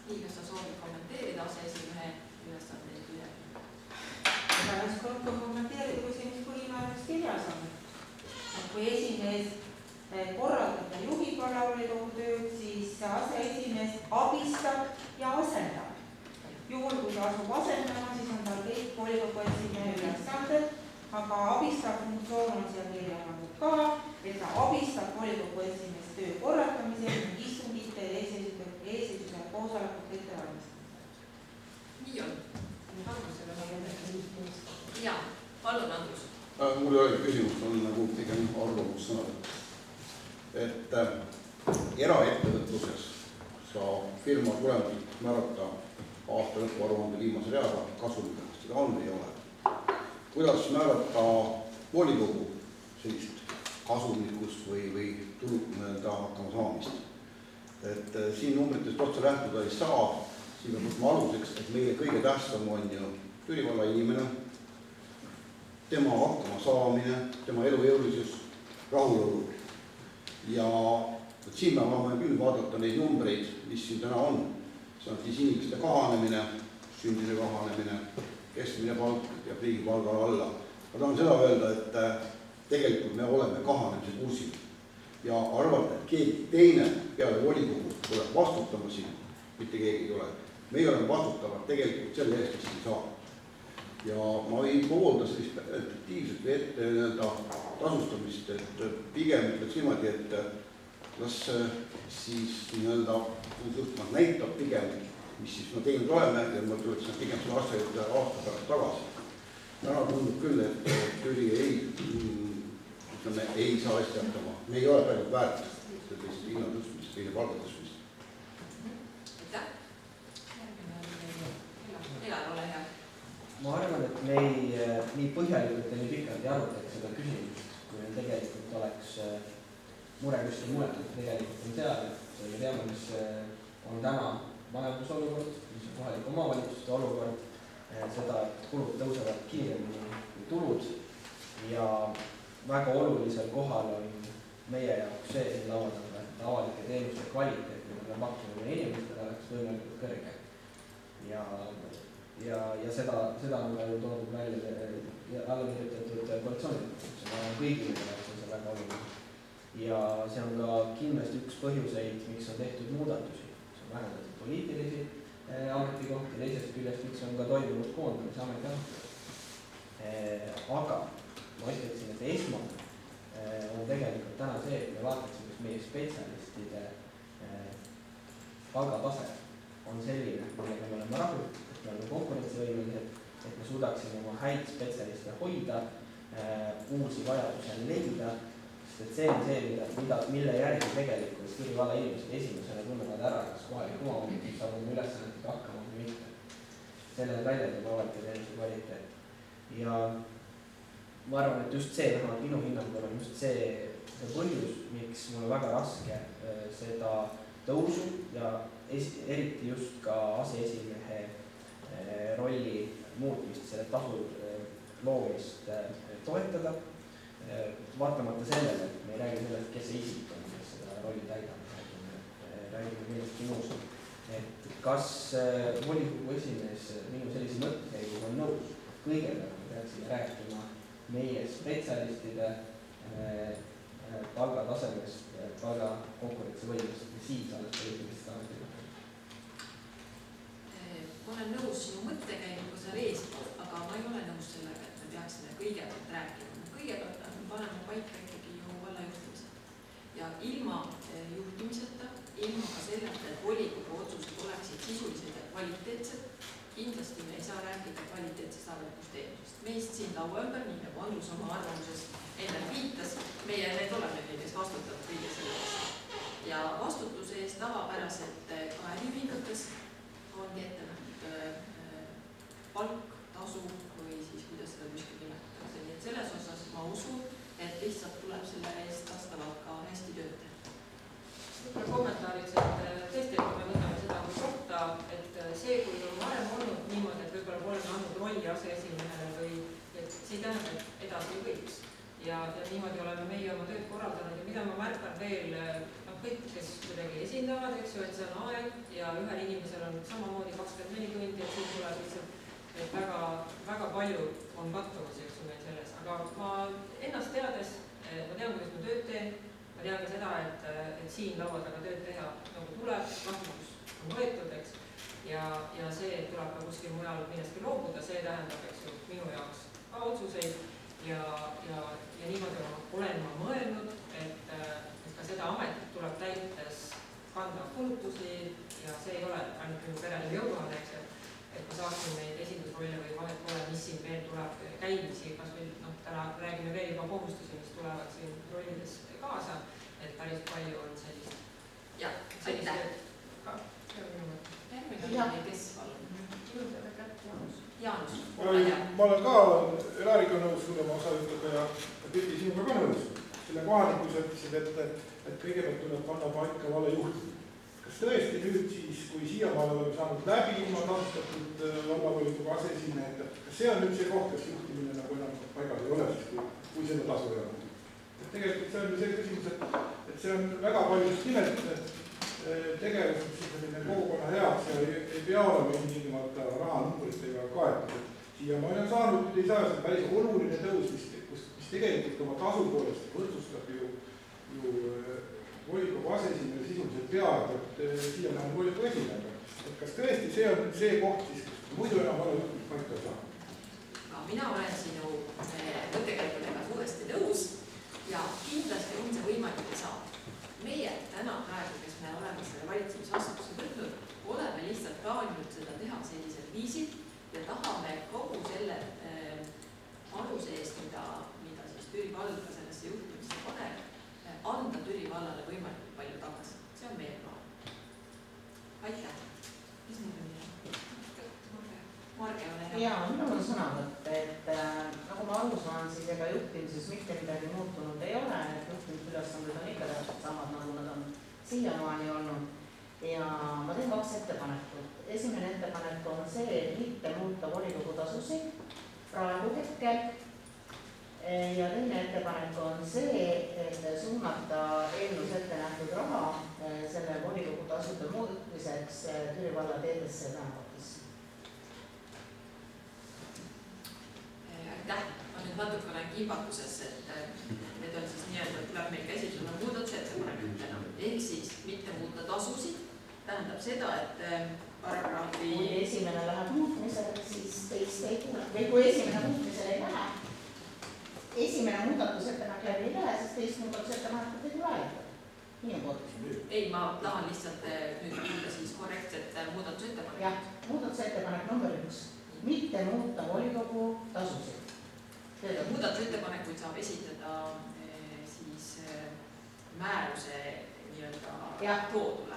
Speaker 2: Nii, kas sa soovid kommenteerida aseesimehe ülesandeid üle?
Speaker 12: Seda oleks rohkem kommenteerida, kui see mis põhimäärus kirjas on. Kui esimees korraldab ja juhib vallavolikogu tööd, siis aseesimees abistab ja asendab. Juhul, kui ta asub asendama, siis on tal kõik volikogu esimehe ülesanded, aga abistab funktsioon on seal kirja pandud ka, et ta abistab volikogu esimees töö korraldamisel ning istungite ja eesistusel koosolekute ettevalmistamisel.
Speaker 2: Nii on. Jaa, palun Andrus.
Speaker 13: Mul ei ole küsimus, on nagu pigem arvamussõnavõtt. et eraettevõtluses sa firma tulemust määrata aasta lõpuaruande viimase reaga kasumlikust, seda on või ei ole. Kuidas määrata volikogu sellist kasumlikkust või tulu hakkama saamist? Et siin numbritest otsa lähtuda ei saa, siin peab võtma aluseks, et meie kõige tähtsam on ju Türi valla inimene, tema hakkama saamine, tema elujõulisus, rahulolu. Ja siin me võime küll vaadata neid numbreid, mis siin täna on. See on siis inimeste kahanemine, sündide kahanemine, keskmine palk ja riigi palgal alla. Ma tahan seda öelda, et tegelikult me oleme kahanemise kursil. Ja arvata, et keegi teine peale volikogu tuleb vastutama siin, mitte keegi ei ole. Meie oleme vastutavad tegelikult selle eest, mis siin saab. Ja ma ei poolda sellist efektiivset või ette tasustamist, et pigem ütleks niimoodi, et las siis juhtmad näitab pigem, mis siis me teinud oleme ja ma tuleksin pigem selle aasta pärast tagasi. Täna tundub küll, et Türi ei saa hästi hakkama. Me ei ole praegu väärt sellist hinnatõstmist, teine palga tõstmist.
Speaker 2: Aitäh! Elar, ole hea.
Speaker 7: Ma arvan, et me nii põhjalikult ja nii pikalt ei arutaks seda küsimust, kui meil tegelikult oleks mure kuskil mujal. Tegelikult on seal, et me teame, mis on täna majandusolukord, mis on kohalike omavalitsuste olukord, seda, et kulud tõusevad kiiremini kui tulud ja väga olulisel kohal on meie jaoks see, et lauada avalike teenuste kvaliteet, mida pakkumine inimestele oleks võimalikult kõrge. Ja seda on ka ju toodud välja alla kirjutatud koalitsioonid, see on kõigile jaoks on see väga oluline. Ja see on ka kindlasti üks põhjuseid, miks on tehtud muudatusi. See on vähendatud poliitilisi ametikohti, teisest küljest, miks on ka toimunud koondamise ametiasutused. Aga ma ütleksin, et esmane on tegelikult täna see, et me vaataksime, kas meie spetsialistide palgatase on selline, millega me oleme rahul, et me oleme konkurentsivõimelised, et me suudaksime oma häid spetsialiste hoida, uusi vajadusel leida, sest et see on see, mille järgi tegelikult Türi valla inimesed esimesena tunnevad ära, kas kohalik omavalitsus saab oma ülesannetega hakkama või mitte. Sellele väljendab avalike teenuste kvaliteet. Ja ma arvan, et just see, vähemalt minu hinnangul on just see põhjus, miks mul on väga raske seda tõusu ja eriti just ka aseesimehe rolli muutmist, selle tasu loomist toetada. Vaatamata sellele, et me ei räägi sellest, kes see isik on, kes seda rolli täidab, räägime millestki muust. Et kas volikogu esimees minu sellise mõttekäigu on nõus? Kõigepealt me peaksime rääkima meie spetsialistide palgatasemest, palga konkurentsivõimest ja siis alles poliitilist ametikohta.
Speaker 2: Ma olen nõus sinu mõttekäinuga seal ees, aga ma ei ole nõus sellega, et me peaksime kõigepealt rääkima. Kõigepealt paneme paika ikkagi ju valla juhtimised. Ja ilma juhtimiseta, ilma ka selleta, et volikogu otsused oleksid sisulised ja kvaliteetsed, kindlasti me ei saa rääkida kvaliteetsest avalikust teenusest. Meist siin laua ümber, nii nagu Andrus oma arvamuses enne viitas, meie need oleme need, kes vastutavad kõige selle eest. Ja vastutuse eest tavapäraselt ka äriühingutes ongi ette nähtud palk, tasu või siis kuidas seda kuskil nimetatakse. Nii et selles osas ma usun, et lihtsalt tuleb selle eest vastavalt ka hästi tööd teha.
Speaker 10: Võib-olla kommentaariks, et tõesti, kui me võtame seda kui kohta, et see, kui on varem olnud niimoodi, et võib-olla pole andnud rolli aseesimehele või et see ei tähenda, et edasi ei võiks. Ja niimoodi oleme meie oma tööd korraldanud ja mida ma märkan veel, kõik, kes kuidagi esindavad, eks ju, et see on aeg ja ühel inimesel on samamoodi 24 tundi, et siin tuleb lihtsalt, et väga palju on kattuvusi, eks ju, meil selles. Aga ma ennast teades, ma tean, kuidas ma tööd teen, ma tean ka seda, et siin laua taga tööd teha nagu tuleb, vastutus on võetud, eks. Ja see, et tuleb ka kuskil mujal millestki loobuda, see tähendab, eks ju, minu jaoks ka otsuseid ja niimoodi olen ma mõelnud, et ka seda ametit tuleb täites kanda kulutusi ja see ei ole ainult minu perele jõuane, eks, et ma saaksin neid esindusrolle või vahet pole, mis siin veel tuleb käimisi, kas või täna räägime veel juba kohustusi, mis tulevad siin rollides kaasa, et ka päris palju on sellist.
Speaker 2: Jah, aitäh. Järgmine oli kes palun? Jaanus.
Speaker 4: Ma olen ka Elariga nõus suurema osaütluga ja Pirdi sinuga ka nõus. Selle kohalikus ütlesid, et kõigepealt tuleb panna paika valla juhtimine. Kas tõesti nüüd siis, kui siiamaale oleme saanud läbi ilma tasustatud vallavolikogu aseesimehed, kas see on nüüd see koht, kas juhtimine nagu enam paigal ei ole, siis kui selle tasu ei ole? Tegelikult see on ju see küsimus, et see on väga palju just nimelt tegevus, mis selline kogukonna heaks ja ei pea olema ilmtingimata rahanumbritega kaetud. Siiamaani on saanud, nüüd ei saa see päris oluline tõus, mis tegelikult oma tasu poolest võrdsustab ju volikogu aseesimehe sisuliselt peaaegu, et siiamaani volikogu esimehe. Kas tõesti see on nüüd see koht siis, kus muidu enam ole juhtumist paika ei saa?
Speaker 2: Mina olen sinu mõttekäikudega suuresti nõus ja kindlasti on see võimalik saada. Meie täna praegu, kes me oleme selle valitsemisvastutuse võtnud, oleme lihtsalt plaaninud seda teha sellisel viisil ja tahame kogu selle panuse eest, mida siis Türi vald ka sellesse juhtimisse paneb, anda Türi vallale võimalikult palju tagasi. See on meie plaan. Aitäh. Mis nüüd on nii? Marge, ole hea.
Speaker 6: Jaa, minul on sõnavõtt, et nagu ma aru saan, siis ega juhtimises mitte midagi muutunud ei ole, et juhtimisülesanded on ikka täpselt samad, nagu nad on siiamaani olnud. Ja ma teen 2 ettepanekut. Esimene ettepanek on see, et mitte muuta volikogu tasusid praegu hetkel. Ja teine ettepanek on see, et suunata eelnõus ette nähtud raha selle volikogu tasude muutmiseks Türi valla teedesse ja tänavutesse.
Speaker 2: Aitäh. Ma nüüd natuke olen kimbatuses, et need on siis nii-öelda, tuleb meil käsitleda muudatusettepanekutena. Ehk siis mitte muuta tasusid, tähendab seda, et paragrahvi...
Speaker 6: Kui esimene läheb muutmisele, siis teist ei tule. Või kui esimene muutmisele ei lähe, esimene muudatusettepanek läbi ei lähe, siis teist muudatusettepanekut ei tule hääletada. Nii on kord.
Speaker 2: Ei, ma tahan lihtsalt nüüd kuulda siis korrektset muudatusettepanekut.
Speaker 6: Jah, muudatusettepanek number 1. Mitte muuta volikogu tasusid.
Speaker 2: Muudatusettepanekuid saab esitada siis määruse nii-öelda toodule.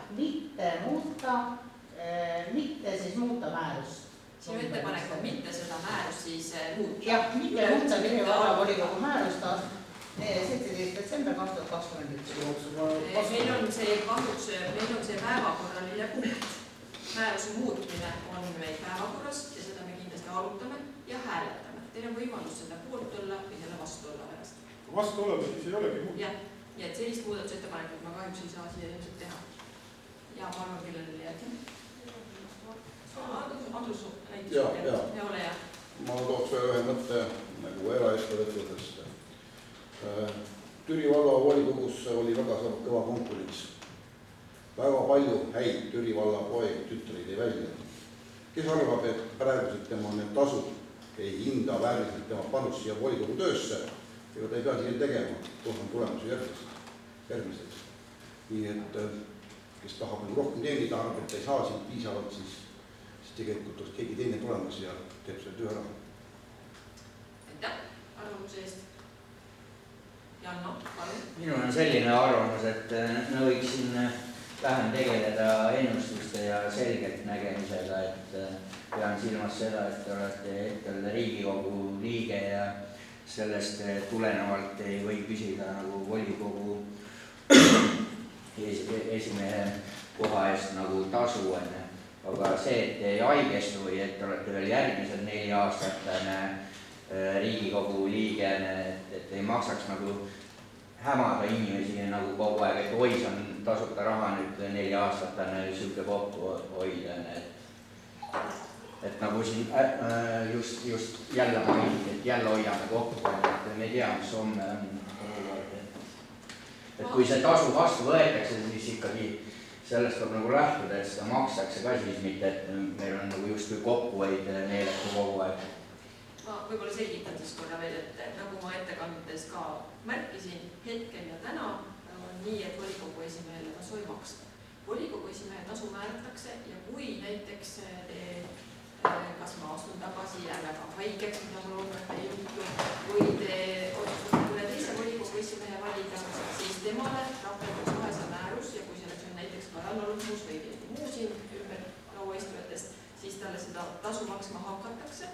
Speaker 6: Mitte siis muuta määrust.
Speaker 2: Sinu ettepanek on mitte seda määrust siis muuta.
Speaker 6: Jah, mitte muuta Türi valla volikogu määrust 17. detsember 2021.
Speaker 2: Meil on see päevakorraline punkt. Määruse muutmine on meil päevakorras ja seda me kindlasti arutame ja hääletame. Teil on võimalus seda poolt olla või selle vastu olla pärast.
Speaker 4: Vastu olla, siis ei olegi muud.
Speaker 2: Jah, nii et sellist muudatusettepanekut ma kahjuks ei saa siia ilmselt teha. Ja ma arvan, kellel oli jätma. Andrus, näitus.
Speaker 13: Ja
Speaker 2: ole hea.
Speaker 13: Ma tooks ühe mõtte nagu eraettevõtlusest. Türi valla volikogus oli väga kõva konkurents. Väga palju häid Türi valla poegi tütreid ei välja. Kes arvab, et praegused tema need tasud ei hinda vääriliselt tema panust siia volikogu töösse, ega ta ei pea siin tegema, kohan tulemusi järgmiseks. Nii et kes tahab rohkem teenida, arvab, et ei saa siin piisavalt, siis tegelikult oleks keegi teine tulemas ja teeb selle töö ära.
Speaker 2: Aitäh arvamuse eest. Janno, palun.
Speaker 9: Minul on selline arvamus, et me võiksin vähem tegeleda ennustuste ja selgelt nägemisega, et pean silmas seda, et te olete hetkel Riigikogu liige ja sellest tulenevalt ei või küsida nagu volikogu esimehe koha eest nagu tasu enne. Aga see, et te ei haigestu või et te olete veel järgmised 4 aastat Riigikogu liige, et ei maksaks nagu hämada inimesi nagu kogu aeg, et oi, see on tasuta raha nüüd 4 aastat süke kokku hoida. Et nagu siin just jälle mainiti, et jälle hoiame kokku, et me ei tea, mis homme on. Et kui see tasu vastu võetakse, siis ikkagi sellest tuleb nagu lähtuda, et seda makstakse ka siis mitte, et meil on nagu justkui kokkuhoid meeletu kogu aeg.
Speaker 2: Ma võib-olla selgitan siis korra veel, et nagu ma ettekandes ka märkisin, hetkel ja täna on nii, et volikogu esimehele tasu ei maksta. Volikogu esimehe tasu määratakse ja kui näiteks kas ma astun tagasi, jään väga haigeks, mida ma loodan, et ei juhtu, või te otsustate mõne teise volikogu esimehe valida, siis te temale rakenduks kohe see määrus ja kui selleks on näiteks varandolus või muu siin ümber lauaistujatest, siis talle seda tasu maksma hakatakse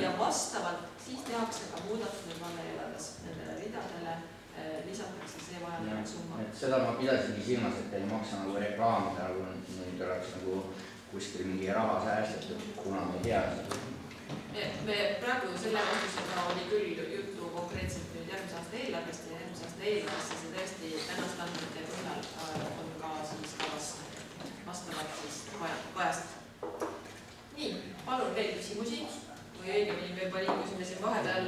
Speaker 2: ja vastavalt siis tehakse ka muudatused vallaeelarves nendele ridadele, lisatakse see vajalik summa.
Speaker 9: Seda ma pidasingi silmas, et ei maksa nagu reklaamida, nagu nüüd oleks nagu kuskil mingi raha säästetud, kuna me ei tea seda.
Speaker 2: Me praegu selle vastusega oli küll juttu konkreetselt nüüd järgmise aasta eelarvest ja järgmise aasta eelarvesse see tõesti tänast andmete põhjal on ka siis kavas vastavalt siis kajast. Nii, palun veel küsimusi või õigemini me liikusime siin vahepeal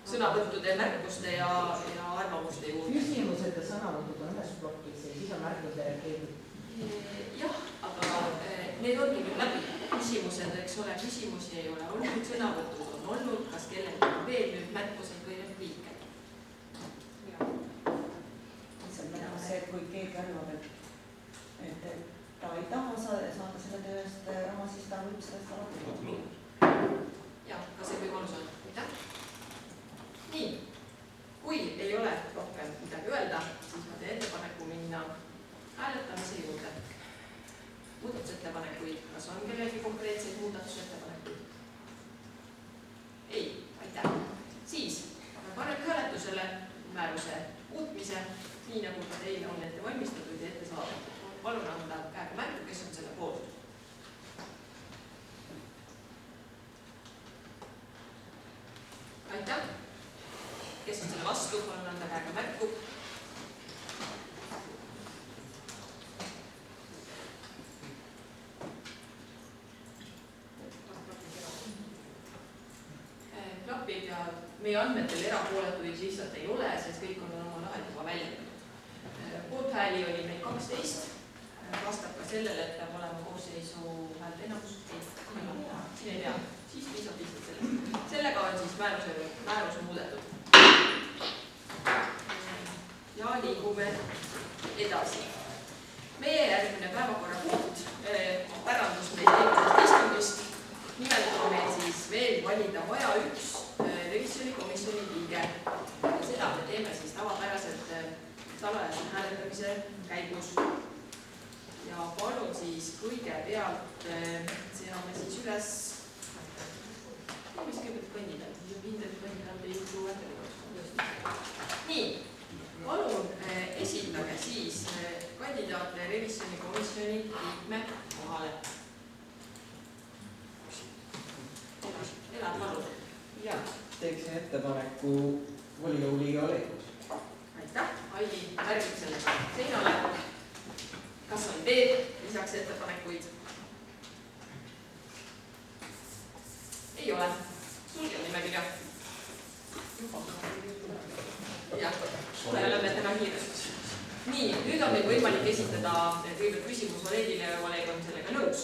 Speaker 2: sõnavõttude, märkuste ja arvamuste juurde.
Speaker 6: Küsimused ja sõnavõttud on ühes plokis ja siis on märkuste reageeritud.
Speaker 2: Jah, aga need ongi nüüd läbi. Küsimused, eks ole, küsimusi ei ole olnud, sõnavõtud on olnud, kas kellelgi on veel nüüd märkused või repliike?
Speaker 6: See, kui keegi arvab, et ta ei taha saada selle töö eest raha, siis ta võib sellest alati.
Speaker 2: Jah, ka see võimalus on. Nii, kui ei ole rohkem midagi öelda, siis ma teen ettepaneku minna hääletamise juurde. Muudatusettepanekuid, kas on kellelgi konkreetseid muudatusettepanekuid? Ei, aitäh. Siis paneme hääletusele määruse muutmise, nii nagu ka teile on ette valmistatud ja ette saadud. Palun anda käega märku, kes on selle poolt. Aitäh. Kes on selle vastu, palun anda käega märku. Klapib ja meie andmetel erapooletuid lihtsalt ei ole, sest kõik on oma lahend juba väljendanud. Poothääli oli meil 12, vastab ka sellele, et peab olema koosseisu häälte enamus. Siin ei tea, siis piisab lihtsalt sellest. Sellega on siis määrus muudetud. Ja liigume edasi. Meie järgmine päevakorrapunkt pärandus meil eelmisest istungist. Nimelt on meil siis veel valida vaja üks revisjonikomisjoni liige. Seda me teeme siis tavapäraselt salajase hääletamise käigus. Ja palun siis kõigepealt seame siis üles mis kõigepealt kandidaat ei juhtu ette. Nii, palun esindage siis kandidaatile revisjonikomisjoni liikme kohale. Elad, palun.
Speaker 7: Ja, teeksin ettepaneku volikogu liige Olekus.
Speaker 2: Aitäh, Aili märgib sellega seinale. Kas on veel lisaks ettepanekuid? Ei ole. Sulge nimekirja. Jah, oleme täna kiiresti. Nii, nüüd on meil võimalik esitada kõigepealt küsimus Oleegile ja Oleeg on sellega nõus.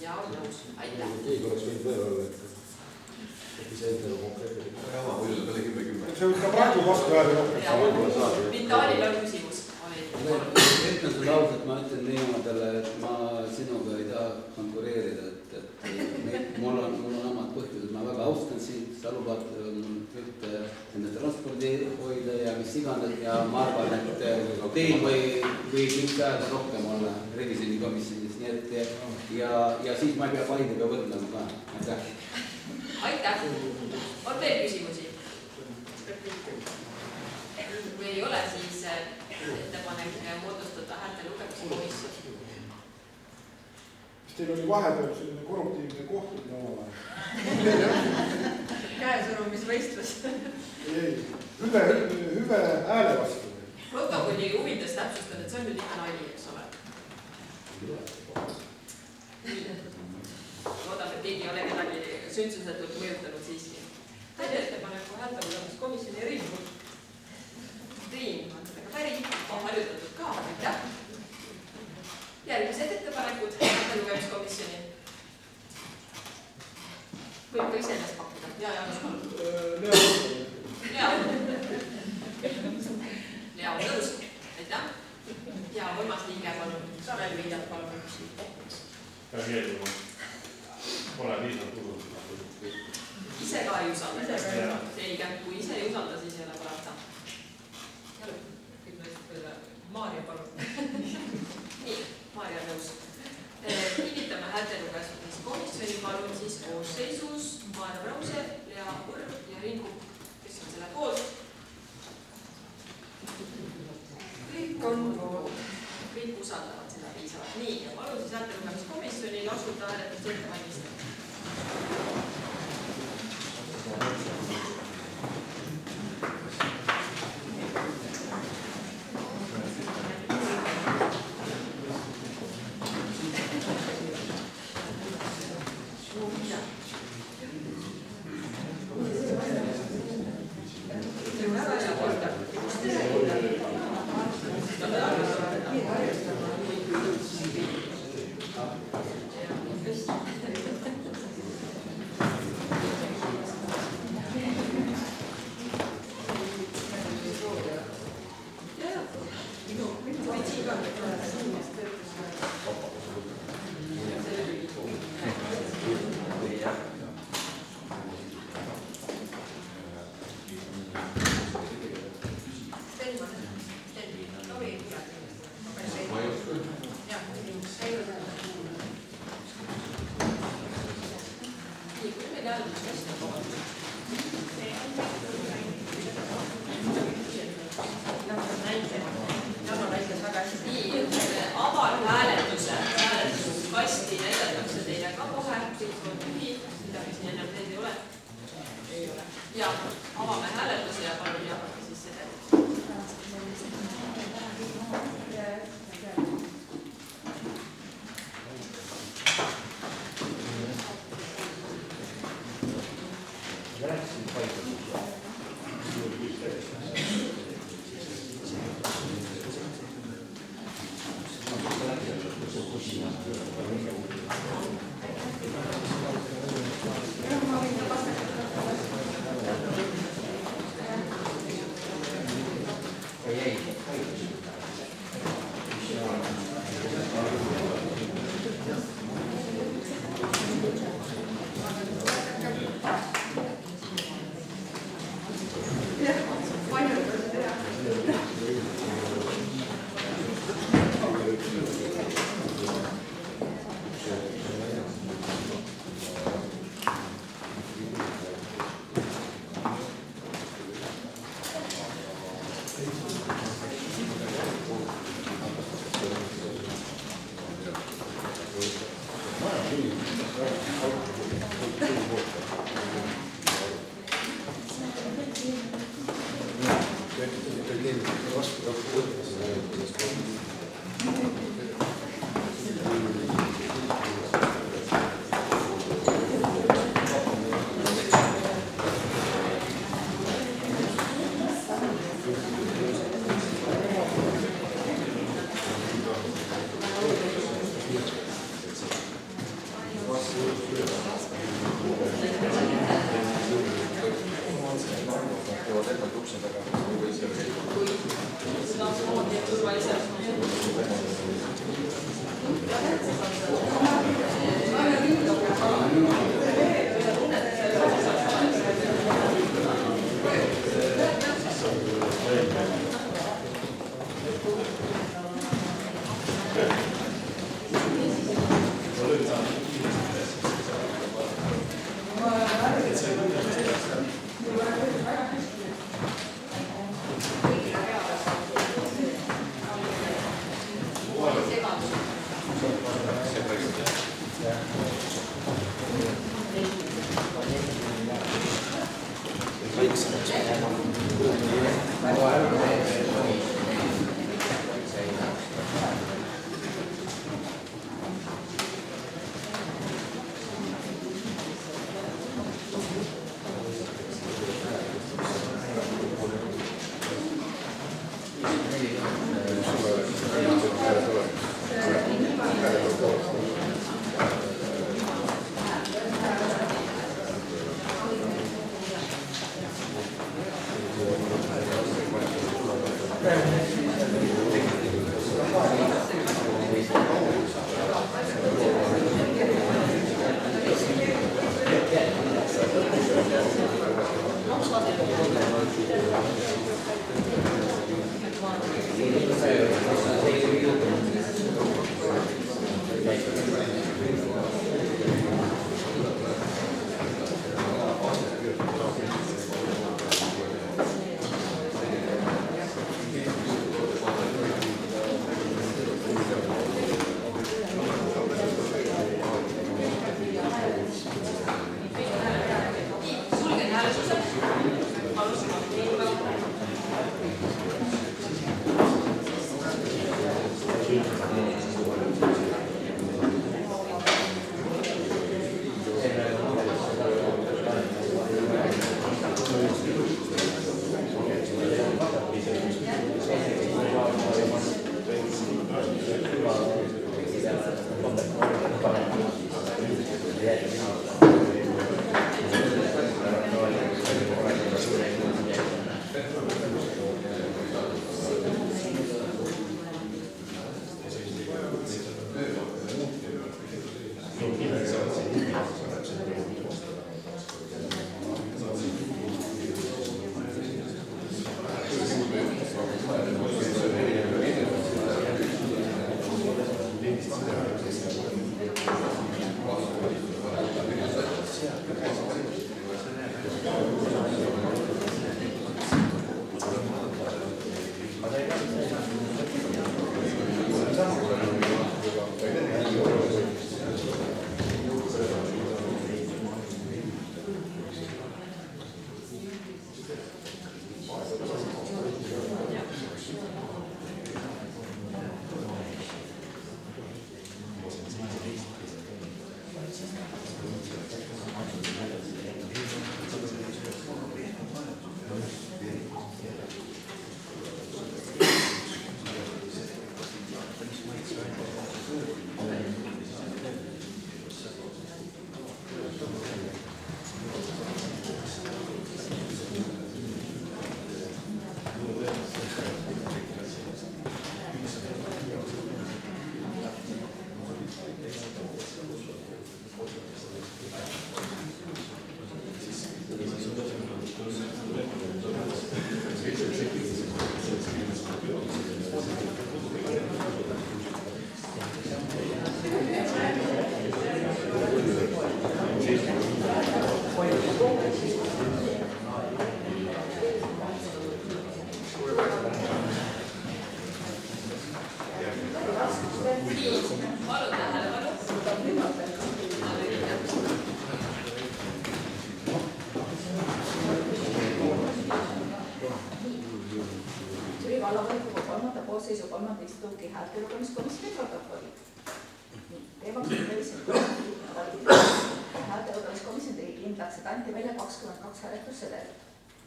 Speaker 2: Ja on nõus. Aitäh.
Speaker 11: Keegi oleks võinud veel olla, et see endale konkreetne.
Speaker 8: Jaa, muidu ta oli 10-10.
Speaker 4: See võib ka praegu vastu hääle.
Speaker 2: Vitaalil on küsimus.
Speaker 14: Ütlen ausalt, ma ütlen niimoodi, et ma sinuga ei taha konkureerida, et mul on omad põhjused, ma väga austan sind, sa lubad enne transpordi hoida ja mis iganes ja ma arvan, et teil võib üks ajal rohkem olla revisjonikomisjonis, nii et ja siis ma ei pea Paidega võrdlema ka. Aitäh.
Speaker 2: Aitäh. On veel küsimusi? Kui ei ole, siis ettepanek moodustada häälte lugemise komisjon.
Speaker 4: Kas teil oli vahepeal selline korruptiivne kohtumine omavahel?
Speaker 2: Käesurumisvõistlus.
Speaker 4: Ei, hüve hääle vastu.
Speaker 2: Protokolli huvides täpsustan, et see on nüüd ikka nali, eks ole. Loodame, et keegi ei ole kedagi sündsusetult mõjutanud siiski.
Speaker 10: Teile ettepaneku häälte lugemiskomisjoni Riin.
Speaker 2: Riin on sellega päri, on harjutatud ka, aitäh. Järgmised ettepanekud häälte lugemiskomisjoni. Võib ka ise ennast pakkuda. Ja, Lea on nõus. Aitäh. Ja võimas liige, palun. Sarel Viljad, palun.
Speaker 15: Väga keelduma. Pole viisanud tulla.
Speaker 2: Ise ka ei usalda. Selge, kui ise ei usalda, siis ei ole parata. kõik usaldavad seda piisavalt. Nii, ja palun siis häältelugemiskomisjonil asuda hääletust ette valmistama.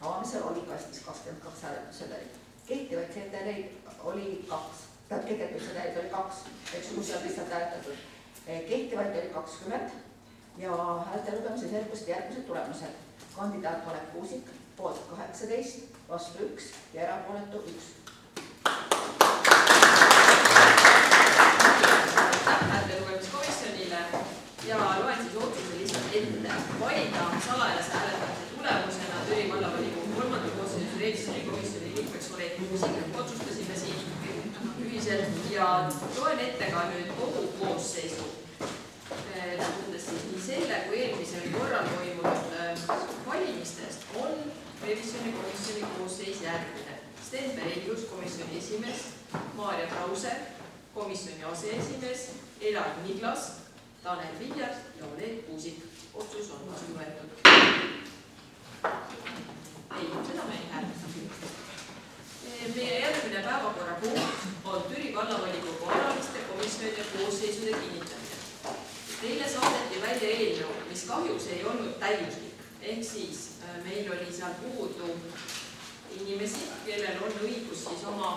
Speaker 6: Avamisel oli kastis 22 hääletussedelit. Kehtivaid sedeleid oli 2. Kehtetud sedeleid oli 2, eks kus on lihtsalt hääletatud. Kehtivaid oli 20 ja häälte lugemise selgusid järgmised tulemused. Kandidaat Oleg Kuusik, poolt 18, vastu 1 ja erapooletu 1.
Speaker 2: Häälte lugemiskomisjonile ja loen siis otsuse lihtsalt ette. Valida salajase hääletamise tulemusena Türi vallavolikogu 3. koosseisu revisjonikomisjoni liikmeks Oleg Kuusik. Otsustasime siin ühiselt ja loen ette ka nüüd kogu koosseisu. Lähtudes siis nii selle kui eelmisel korral toimunud valimistest on revisjonikomisjoni koosseis järgmine. Sten Berelius, komisjoni esimees, Maarja Krause, komisjoni aseesimees, Elar Niglas, Tanel Viljar ja Oleg Kuusik. Otsus on vastu võetud. Ei, seda me ei hääleta. Meie järgmine päevakorrapunkt on Türi vallavolikogu alaliste komisjonide koosseisude kinnitamine. Teile saadeti välja eelnõu, mis kahjuks ei olnud täiuslik. Ehk siis meil oli seal puudu inimesi, kellel on õigus siis oma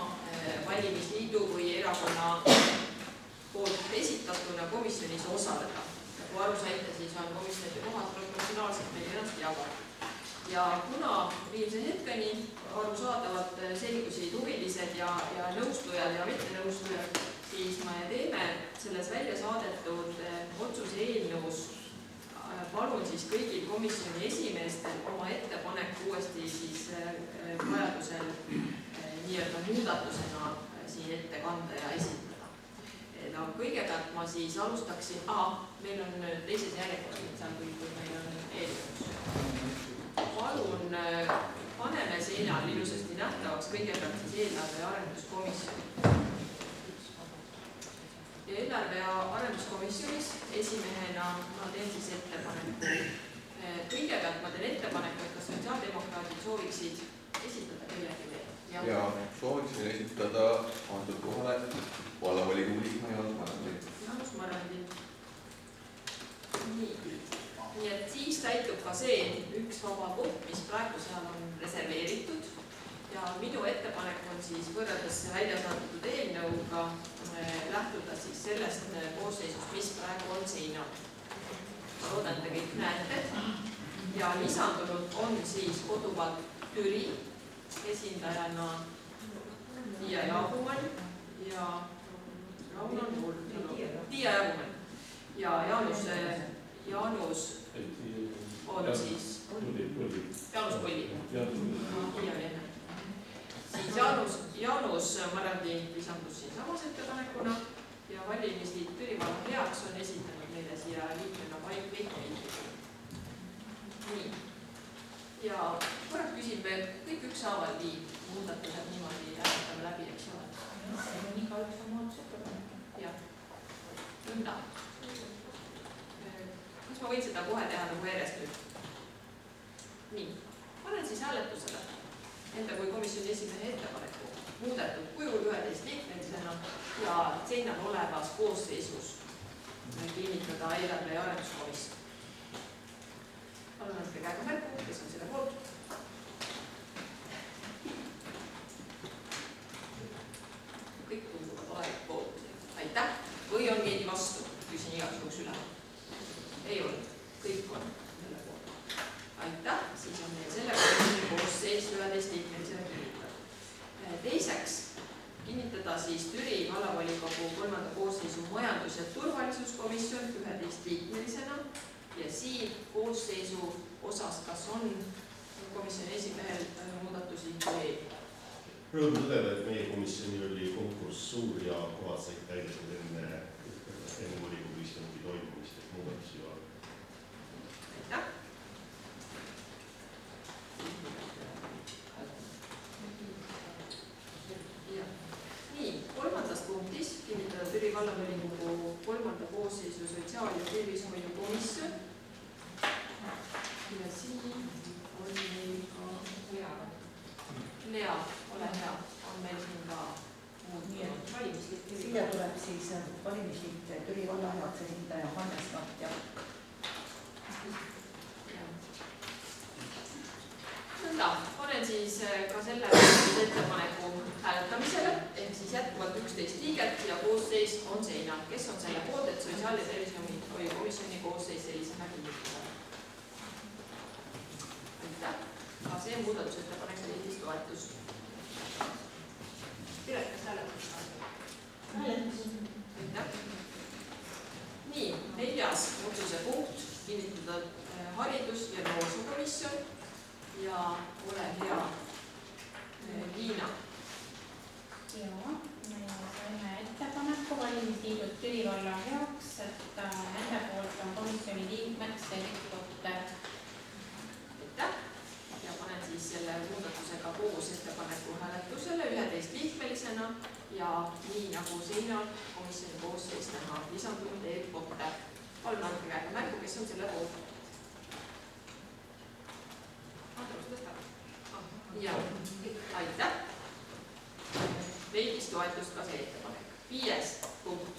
Speaker 2: valimisliidu või erakonna poolt esitatuna komisjonis osaleda. Nagu aru saite, siis on komisjonide kohad proportsionaalselt meil ennast jagatud. Ja kuna viimse hetkeni arusaadavalt selgusid huvilised ja nõustujad ja mittenõustujad, siis me teeme selles välja saadetud otsuse eelnõus, palun siis kõigil komisjoni esimeestel oma ettepanek uuesti siis vajadusel nii-öelda muudatusena siin ette kanda ja esitada. Kõigepealt ma siis alustaksin, meil on teises järjekorras seal, kui meil on eelnõus. Palun paneme seinal ilusasti nähtavaks kõigepealt siis eelarve ja arenduskomisjoni. Ja eelarve ja arenduskomisjonis esimehena ma teen siis ettepaneku. Kõigepealt ma teen ettepaneku, et kas sotsiaaldemokraadid sooviksid esitada kellegi veel?
Speaker 8: Ja sooviksin esitada antud kohale vallavolikogu
Speaker 2: ja minu ettepanek on siis võrreldes välja saadetud eelnõuga lähtuda siis sellest koosseisust, mis praegu on seinal. Ma loodan, te kõik näete. Ja lisandunud on siis koduvald Türi esindajana Tiia Jaagumann ja Tiia Jaagumann ja Jaanus on siis Jaanus Põlli. Siis Jaanus Marrandi lisandus siin samas ettepanekuna ja valimisliit Türi valla heaks on esitanud meile siia liikmena Vaik Veikmeid. Nii. Ja korraks küsin veel kõik ükshaaval muudatused niimoodi hääletame läbi, eks ole?
Speaker 12: See on iga üks on muudatusettepanek.
Speaker 2: Jah. Nõnda. Kas ma võin seda kohe teha nagu järjest nüüd? Nii. Panen siis hääletusele enda kui komisjoni esimehe ettepaneku muudetud kujul 11 liikmelisena ja seinal olevas koosseisus kinnitada eelarve ja arenduskomisjon. Palun andke käega märku, kes on selle poolt. Kõik tunduvad olevat poolt. Aitäh. Või on keegi vastu? Küsin igaks juhuks üle. Ei olnud. Kõik on selle poolt. Aitäh. Siis on meil selle koosseis 11 liikmelisena kinnitatud. Teiseks kinnitada siis Türi vallavolikogu 3. koosseisu majandus- ja turvalisuskomisjon 11 liikmelisena. Ja siin koosseisu osas, kas on komisjoni esimehel muudatusi või ei?
Speaker 15: Rõõm tõdeda, et meie komisjoni oli konkurss suur ja kohad said täidetud enne volikogu istungi toimumist, et muudatusi ei ole.
Speaker 2: Aitäh. Nii, 3. punktis kinnitada Türi vallavolikogu 3. koosseisu sotsiaal- ja tervishoiukomisjon. Ja siin on meil ka Lea, ole hea, on meil siin ka muutunud valimisliit.
Speaker 6: Siia tuleb siis valimisliit Türi valla heaks esindaja Hannes Kahtja.
Speaker 2: Nõnda, panen siis ka selle ettepaneku hääletamisele, ehk siis jätkuvalt 11 liiget ja koosseis on seinal. Kes on selle poolt, et sotsiaal- ja tervishoiukomisjoni koosseis sellisena kinnitada? Aitäh. Ka see muudatusettepanek leidis toetust. Piret, kas hääletus? Aitäh. Nii, 4. otsuse punkt kinnitada haridus- ja noorsookomisjon ja ole hea, Liina.
Speaker 5: Jaa, me saime ettepaneku valimisliidud Türi valla heaks, et nende poolt on komisjoni liikmeks Erik Kotter.
Speaker 2: Aitäh. Ja panen siis selle muudatusega koos ettepaneku hääletusele 11 liikmelisena ja nii nagu seinal komisjoni koosseis näha lisandunud Erik Kotter. Palun andke käega märku, kes on selle poolt. Ja, aitäh. Leidis toetust ka see ettepanek. 5. punkt.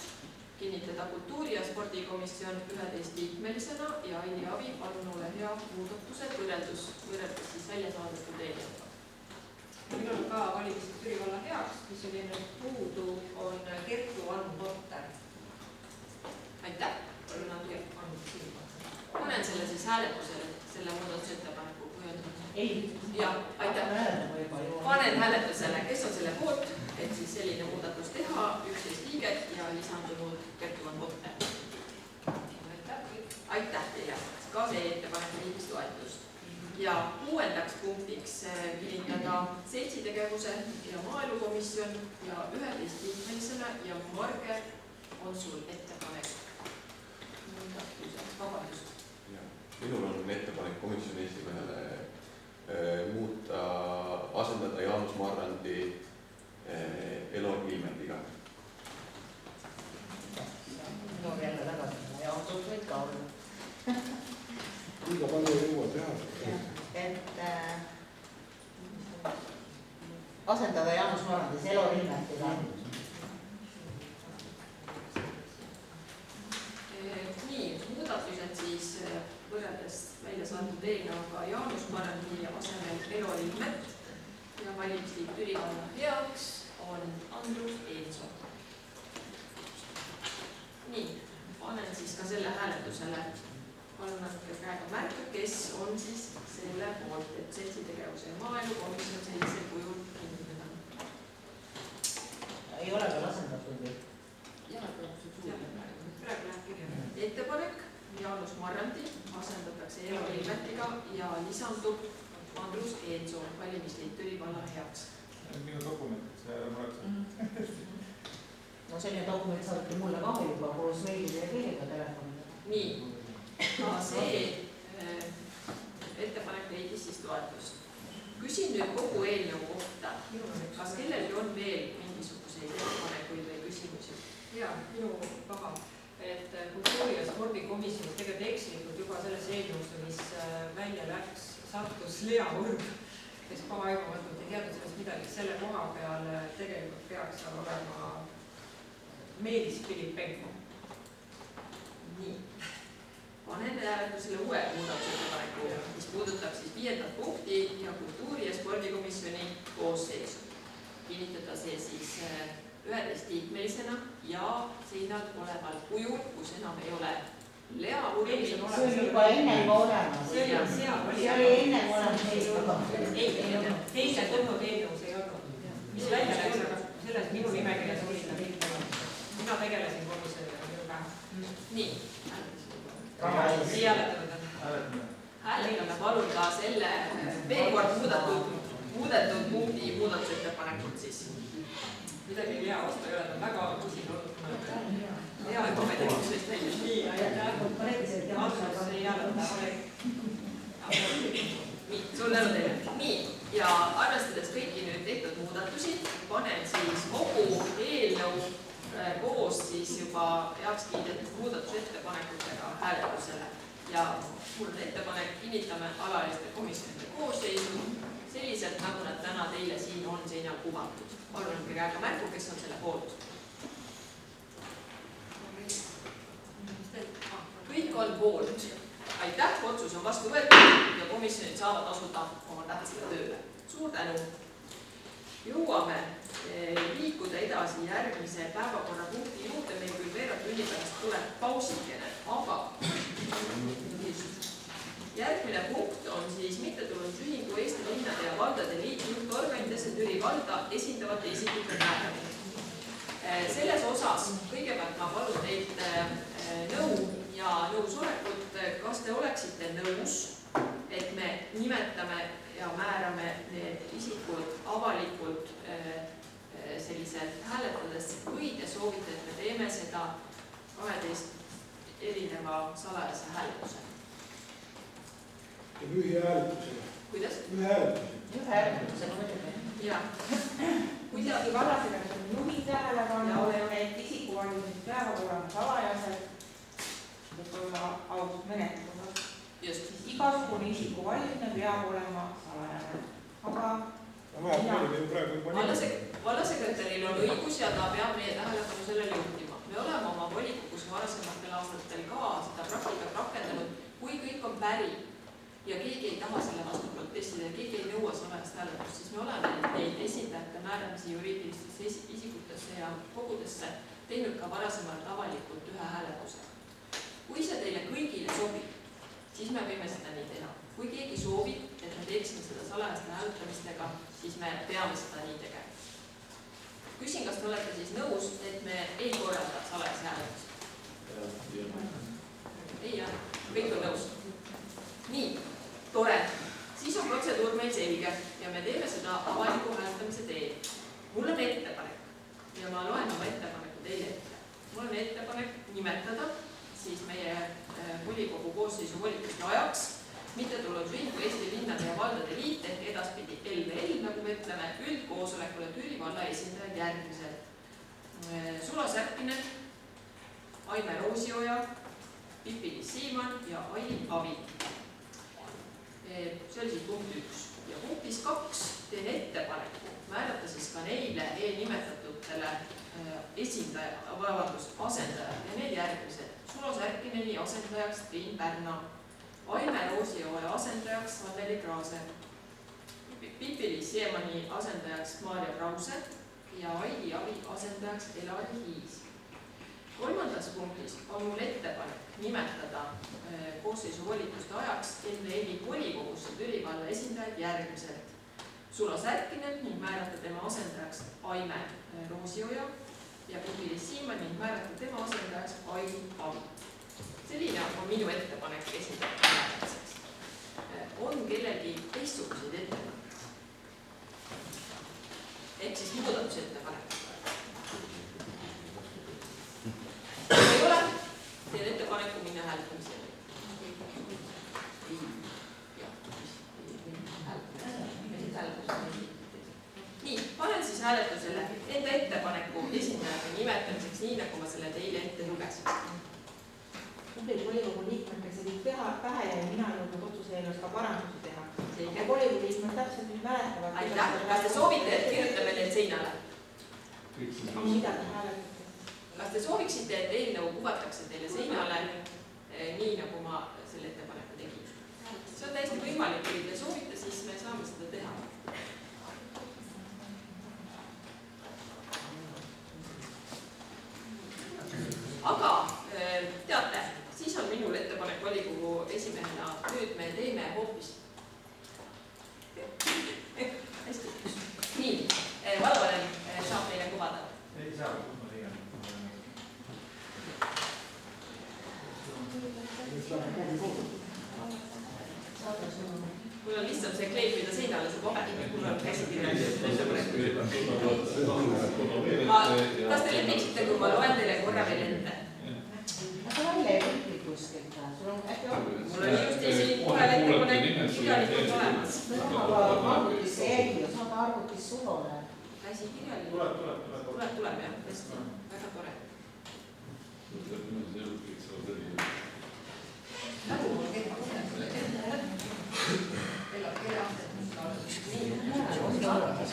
Speaker 2: Kinnitada kultuuri- ja spordikomisjon 11 liikmelisena ja Aili Avi, palun ole hea, muudatused võrreldes siis välja saadetud eelnõuga.
Speaker 10: Minul on ka valimisliit Türi valla heaks, mis oli nüüd puudu, on Kertu-Ann Kotter.
Speaker 2: Aitäh. Palun andke. Panen selle siis hääletusele, selle muudatusettepaneku.
Speaker 6: Ei.
Speaker 2: Ja, aitäh. Panen hääletusele, kes on selle poolt, et siis selline muudatus teha, 11 liiget ja lisandunud Kertu-Ann Kotter. Aitäh teile. Ka see ettepanek leidis toetust. Ja 6. punktiks kinnitada seltsitegevuse ja maaelukomisjon ja 11 liikmelisena ja Marge, on sul ettepanek? Vabandust.
Speaker 8: Minul on ettepanek komisjoni esimehele muuta, asendada Jaanus Marrandi Elo Ilmendiga.
Speaker 6: Noor jälle tagasi, Jaanus võid ka olla.
Speaker 11: Liiga palju ei jõua teha.
Speaker 6: Et asendada Jaanus Marrandis Elo Ilmendiga.
Speaker 2: Nii, muudatused siis võrreldes välja saadetud eelnõuga Jaanus Marrandi asemel Elo Ilmet ja valimisliit Türi valla heaks on Andrus Eenso. Nii, panen siis ka selle hääletusele. Palun andke käega märku, kes on siis selle poolt, et seltsitegevuse ja maaelukomisjon sellisel kujul kinnitada.
Speaker 6: Ei ole veel asendatud ju.
Speaker 2: Praegu läheb kirja. Ettepanek Jaanus Marrandi asendatakse Eva Liimetiga ja lisandub Andrus Eenso valimisliit Türi valla heaks.
Speaker 3: Minu dokument, see muretse.
Speaker 6: No selline dokument saadeti mulle ka juba koos meilide ja keelega telefoniga.
Speaker 2: Nii, see ettepanek leidis siis toetust. Küsin nüüd kogu eelnõu kohta. Kas kellelgi on veel mingisuguseid ettepanekuid või küsimusi?
Speaker 10: Jaa, minu taha. Et kultuuri- ja spordikomisjonis tegelikult ekslikult juba selles eelnõusse, mis välja läks, sattus Lea Urb, kes aegumatult ei teadnud sellest midagi. Selle koha peal tegelikult peaks seal olema Meelis Filipenko.
Speaker 2: Nii. Panen hääletusele uue muudatusettepaneku, mis puudutab siis 5. punkti ja kultuuri- ja spordikomisjoni koosseisu. Kinnitada see siis 11-liikmelisena ja seinal oleval kujul, kus enam ei ole Lea Urbi.
Speaker 6: See oli juba enne juba olemas. See oli enne olemas.
Speaker 10: Ei, teised tulnud eelnõus ei olnud. Mis välja läks, aga selles minu nimekirjas oli seda kõik olemas. Mina tegelesin komisjoniga minu päeva.
Speaker 2: Nii.
Speaker 10: Ei hääletanud.
Speaker 2: Hääletame palun ka selle veel kord muudetud punkti muudatusettepanekut siis.
Speaker 10: Midagi ei hea vastu ei ole, on väga kusin olnud.
Speaker 2: Hea kommenteerimisest välja.
Speaker 10: Nii, Andrus ei hääleta.
Speaker 2: Nii, suur tänu teile. Nii, ja arvestades kõiki nüüd tehtud muudatusi, panen siis kogu eelnõu koos siis juba heaks kiidetud muudatusettepanekutega hääletusele. Ja mul on ettepanek, kinnitame alaliste komisjonide koosseisu selliselt, nagu nad täna teile siin on seinal kuvatud. Palun andke käega märku, kes on selle poolt. Kõik on poolt. Aitäh, otsus on vastu võetud ja komisjonid saavad asuda oma tähtsale tööle. Suur tänu. Jõuame liikuda edasi järgmise päevakorrapunkti juurde. Meil küll veerand tunni pärast tuleb pausikene, aga järgmine punkt on siis mittetulundusühingu Eesti Linnade ja Valdade Liit juhtorganitesse Türi valda esindavate isikute määramine. Selles osas kõigepealt ma palun teilt nõu ja nõusolekut, kas te oleksite nõus, et me nimetame ja määrame need isikud avalikult selliselt hääletades või te soovite, et me teeme seda 12 erineva salajase hääletuse.
Speaker 4: Ühe hääletusega.
Speaker 2: Kuidas?
Speaker 4: Ühe hääletusega.
Speaker 6: Ühe hääletusega mõtleme.
Speaker 2: Jah.
Speaker 16: Kuidagi vallasega juhi tähelepanu, et isikuvalimised peavad olema salajased, võib-olla aus menetlused.
Speaker 2: Just.
Speaker 16: Igasugune isiku valimine peab olema salajane. Aga
Speaker 2: vallasekretäril on õigus ja ta peab meie tähelepanu sellele juhtima. Me oleme oma volikogus varasematel aastatel ka seda praktikat rakendanud, kui kõik on päri ja keegi ei taha selle vastu protestida ja keegi ei nõua salajast hääletust, siis me oleme neid esindajate määramisi juriidilistesse isikutesse ja kogudesse teinud ka varasemalt avalikult ühe hääletuse. Kui see teile kõigile sobib, siis me võime seda nii teha. Kui keegi soovib, et me teeksime seda salajaste hääletamistega, siis me peame seda nii tegema. Küsin, kas te olete siis nõus, et me ei korralda salajasi hääletusi? Ei jah, kõik on nõus. Nii, tore. Siis on protseduur meil selge ja me teeme seda avaliku hääletamise teel. Mul on ettepanek ja ma loen oma ettepaneku teile ette. Mul on ettepanek nimetada siis meie volikogu koosseisu volituste ajaks mittetulundusühingu Eesti Linnade ja Valdade Liit ehk edaspidi LVL, nagu me ütleme, üldkoosolekule Türi valla esindajad järgmised. Sulo Särkinen, Aime Roosioja, Pipi-Liis Siimann ja Aili Avi. See oli siis punkt 1. Ja punktis 2 teen ettepaneku määrata siis ka neile eelnimetatutele asendajad ja need järgmised. Sulo Särkineni asendajaks Triin Pärna, Aime Roosijõe asendajaks Anneli Kraase, Pipi-Liis Siemanni asendajaks Maarja Brause ja Aili Avi asendajaks Elari Hiis. Kolmandas punktis on mul ettepanek nimetada koosseisu volituste ajaks NVL-i volikogusse Türi valla esindajad järgmiselt. Sulo Särkinen ning määrata tema asendajaks Aime Roosioja ja Pipi-Liis Siemann ning määrata tema asendajaks Aili Avi. Selline on minu ettepanek esindajate määramiseks. On kellelgi teistsuguseid ettepanekuid? Ehk siis muudatusettepanek. Ei ole? Teen ettepaneku minna hääletamisele. Nii, panen siis hääletusele enda ettepaneku esindajate nimetamiseks, nii nagu ma selle teile ette lugesin.
Speaker 16: Meil volikogu liikmetel see kõik pähe ja mina jõudnud otsuse eelnõus ka parandusi teha. Volikogu liikmed täpselt nüüd mäletavad.
Speaker 2: Aitäh, kas te soovite, et kirjutame need seinale?
Speaker 16: Mida te hääletate?
Speaker 2: Kas te sooviksite, et eelnõu kuvatakse teile seinale nii, nagu ma selle ettepaneku tegin? See on täiesti võimalik, kui te soovite, siis me saame seda teha. Aga teate, siis on minul ettepanek volikogu esimehena, nüüd me teeme hoopis. Hästi. Nii, vallavanem saab meile kuvada.
Speaker 3: Ei saa, kus ma leian.
Speaker 2: Mul on lihtsam see kleepida seinale, see paber, mul on käsikirjaliselt. Kas te lepiksite, kui ma loen teile korra veel ette?
Speaker 6: Aga välja ei võtli kuskilt, sul on äkki on?
Speaker 2: Mul on just siin kohe ettepanek kirjalikult olemas.
Speaker 6: Aga arvutis ei, saad arvutis sulole.
Speaker 2: Käsikirjalikult. Tuleb jah, tõesti, väga tore.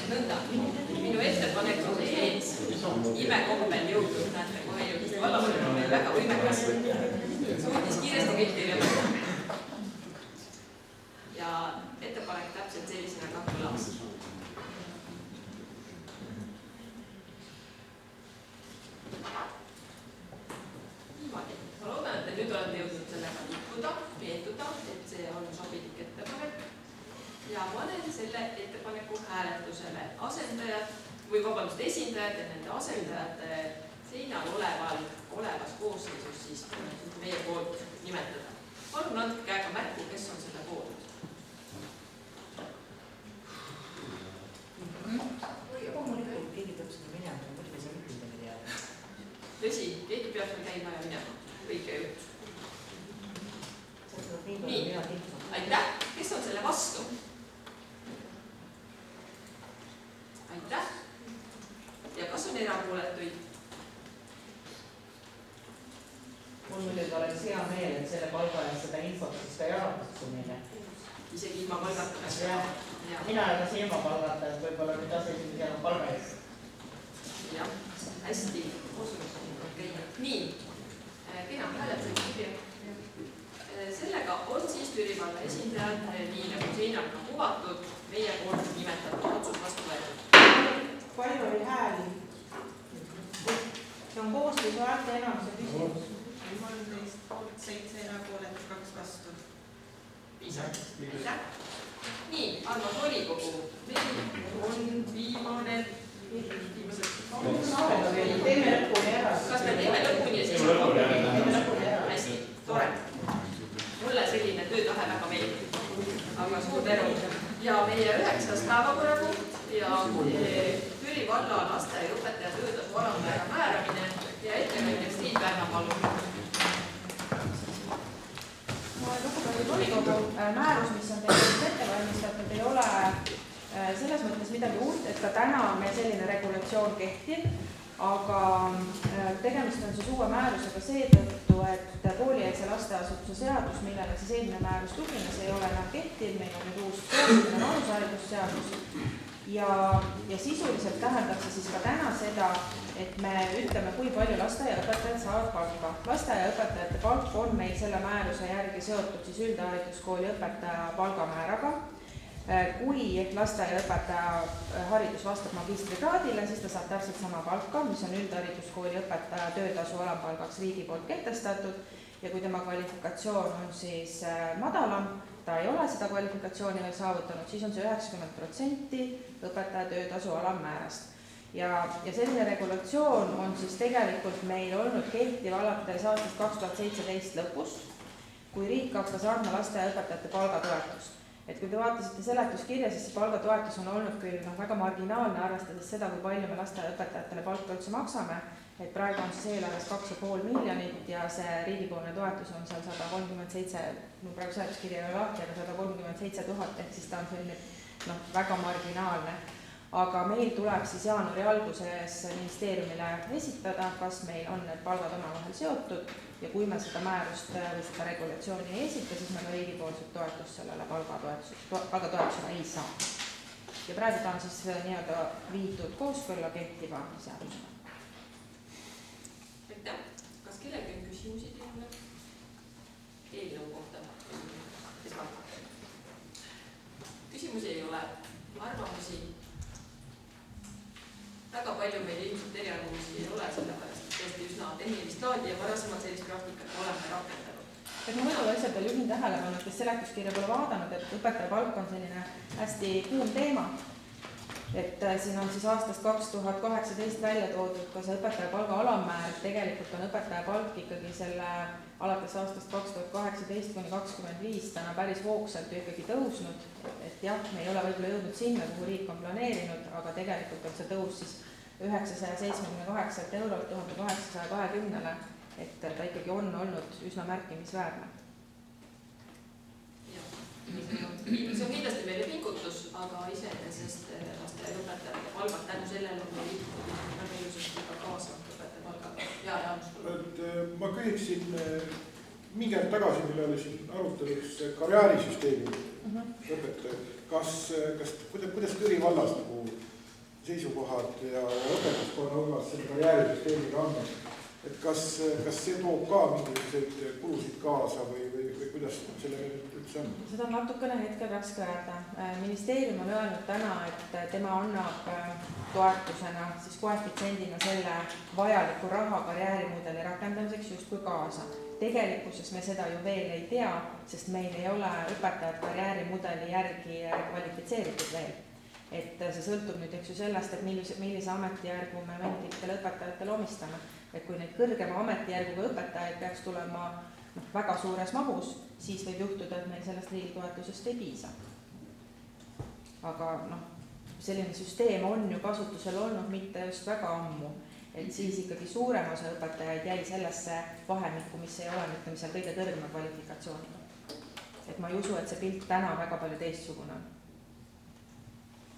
Speaker 2: Nõnda, minu ettepanek on ees imekombel jõudnud, näete kohe jõudnud. Vallavanem on meil väga võimekas. Suutis kiiresti kõik kirjutada. Ja ettepanek täpselt sellisena ka kõlas. Niimoodi. Ma loodan, et nüüd olete jõudnud sellega liikuda, veenduda, et see on sobilik ettepanek. Ja panen selle ettepaneku hääletusele asendajad või vabandust esindajad ja nende asendajate seinal olevas koosseisus siis meie poolt nimetada. Palun andke käega märku, kes on selle poolt.
Speaker 6: Loomulikult keegi peab seda minema, muidu ei saa üldine teada.
Speaker 2: Tõsi, keegi peab seal käima ja minema. Õige jutt. Nii, aitäh. Kes on selle vastu? Aitäh. Ja kas on erapooletuid?
Speaker 6: Mul muidugi oleks hea meel, et selle palga eest seda infot siis ka jagatakse meile.
Speaker 2: Isegi ilma palgata.
Speaker 6: Mina ei lase ilma palgata, et võib-olla nüüd aseesimees jääb palga eest.
Speaker 2: Jah, hästi. Nii, kena hääletusega kirja. Sellega on siis Türi valla esindajad, nii nagu seinal ka kuvatud, meie poolt nimetatud otsus vastu võetud.
Speaker 16: Palju oli hääli? See on koosseisu häälte enamuse küsimus. 13 poolt, 7 erapooletu, 2 vastu.
Speaker 2: Piisab. Aitäh. Nii, armas volikogu. Meil on viimane.
Speaker 6: Teeme lõpuni ära.
Speaker 2: Kas me teeme lõpuni ja siis hästi, tore. Mulle selline töötahe väga meeldib. Aga suur tänu. Ja meie 9. päevakorrapunkt ja Türi valla lasteaiaõpetaja töötasu alammäära määramine ja ettekandjaks Tiit Pärna, palun.
Speaker 16: Lugupeetud volikogu, määrus, mis on teil ette valmistatud, ei ole selles mõttes midagi uut, et ka täna meil selline regulatsioon kehtib, aga tegemist on siis uue määrusega seetõttu, et koolieelse lasteasutuse seadus, millele siis eelmine määrus tugines, ei ole enam kehtiv, meil on nüüd uus alusharidusseadus ja sisuliselt tähendab see siis ka täna seda, et me ütleme, kui palju lasteaiaõpetajad saavad palka. Lasteaiaõpetajate palk on meil selle määruse järgi seotud siis üldhariduskooli õpetaja palgamääraga. Kui lasteaiaõpetaja haridus vastab magistrikraadile, siis ta saab täpselt sama palka, mis on üldhariduskooli õpetaja töötasu alampalgaks riigi poolt kehtestatud ja kui tema kvalifikatsioon on siis madalam, ta ei ole seda kvalifikatsiooni veel saavutanud, siis on see 90% õpetaja töötasu alammäärast. Ja selline regulatsioon on siis tegelikult meil olnud kehtiv alates aastast 2017 lõpust, kui riik hakkas andma lasteaiaõpetajate palgatoetust. Et kui te vaatasite seletuskirja, siis see palgatoetus on olnud küll väga marginaalne, arvestades seda, kui palju me lasteaiaõpetajatele palka üldse maksame, et praegu on siis eelarves 2,5 miljonit ja see riigipoolne toetus on seal 137, praegu seletuskirja ei ole lahti, aga 137 000, ehk siis ta on selline väga marginaalne. Aga meil tuleb siis jaanuari alguses ministeeriumile esitada, kas meil on need palgad omavahel seotud ja kui me seda määrust või seda regulatsiooni ei esita, siis me ka riigipoolset toetust sellele palgatoetusele ei saa. Ja praegu ta on siis nii-öelda viidud kooskõlla kehtiva seadusega.
Speaker 2: Aitäh! Kas kellelgi on küsimusi teile eelnõu kohta? Küsimusi ei ole, arvamusi väga palju meil ilmselt eriarvamusi ei ole, sellepärast et tõesti üsna tehnilist laadi ja varasemalt sellist praktikat oleme rakendanud.
Speaker 16: Et ma võib-olla lihtsalt veel juhin tähelepanu, kes seletuskirja pole vaadanud, et õpetaja palk on selline hästi kuum teema. Et siin on siis aastast 2018 välja toodud ka see õpetaja palga alammäär, et tegelikult on õpetaja palk ikkagi selle alates aastast 2018 kuni 2025 täna päris hoogsalt ju ikkagi tõusnud. Et jah, me ei ole võib-olla jõudnud sinna, kuhu riik on planeerinud, aga tegelikult on see tõus siis 978 eurolt 1820-le, et ta ikkagi on olnud üsna märkimisväärne.
Speaker 2: See on kindlasti meile pingutus, aga iseenesest lasteaiaõpetajate palgad tänu sellele on meil liikunud väga ilusasti ka kaasa õpetaja palgaga ja jaotuskulud.
Speaker 4: Ma küsiksin mingi aeg tagasi, mille oli siin arutelus karjäärisüsteemi õpetaja. Kuidas Türi vallas seisukohad ja õpetajaskonna hulgas selle karjäärisüsteemiga on? Et kas see toob ka mingisuguseid kulusid kaasa või kuidas sellega üldse on?
Speaker 16: Seda natukene hetkel raske öelda. Ministeerium on öelnud täna, et tema annab toetusena, siis koefitsendina selle vajaliku raha karjäärimudeli rakendamiseks justkui kaasa. Tegelikkuses me seda ju veel ei tea, sest meil ei ole õpetajad karjäärimudeli järgi kvalifitseeritud veel. Et see sõltub nüüd eks ju sellest, et millise ametijärgu me mingitele õpetajatele omistame. Et kui neid kõrgema ametijärguga õpetajaid peaks tulema väga suures mahus, siis võib juhtuda, et meil sellest riigitoetusest ei piisa. Aga selline süsteem on ju kasutusel olnud mitte just väga ammu, et siis ikkagi suurem osa õpetajaid jäi sellesse vahemikku, mis ei ole mitte seal kõige kõrgema kvalifikatsiooniga. Et ma ei usu, et see pilt täna väga palju teistsugune on.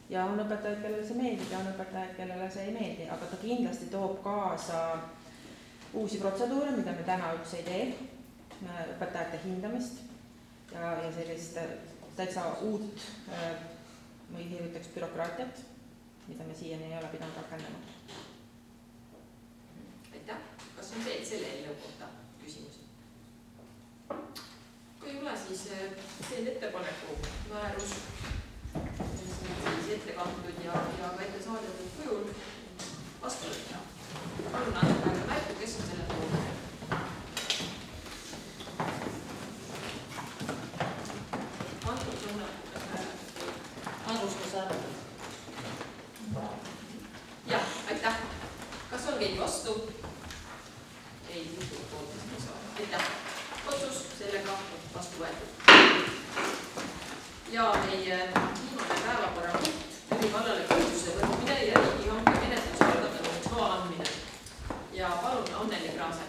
Speaker 16: Ja on õpetajaid, kellele see meeldib ja on õpetajaid, kellele see ei meeldi, aga ta kindlasti toob kaasa uusi protseduure, mida me täna üldse ei tee, õpetajate hindamist ja sellist täitsa uut või ütleks bürokraatiat, mida me siiani ei ole pidanud rakendama.
Speaker 2: Aitäh! Kas on veel selle eelnõu kohta küsimusi? Kui ei ole, siis teen ettepaneku määrus ette kantud ja ka ette saadetud kujul vastu võtta. Palun anda praegu märku, kes on selle poolt. Andrus Õunap, kas määratud?
Speaker 6: Andrus, kas määratud?
Speaker 2: Jah, aitäh. Kas on keegi vastu? Ei, juhtu poolt. Aitäh. Otsus sellega vastu võetud. Ja meie viimane päevakorra punkt, Türi vallale kohustuse võtmine ja riigihanke menetluse algatamiseks loa andmine. Ja palun Anneli Kraase.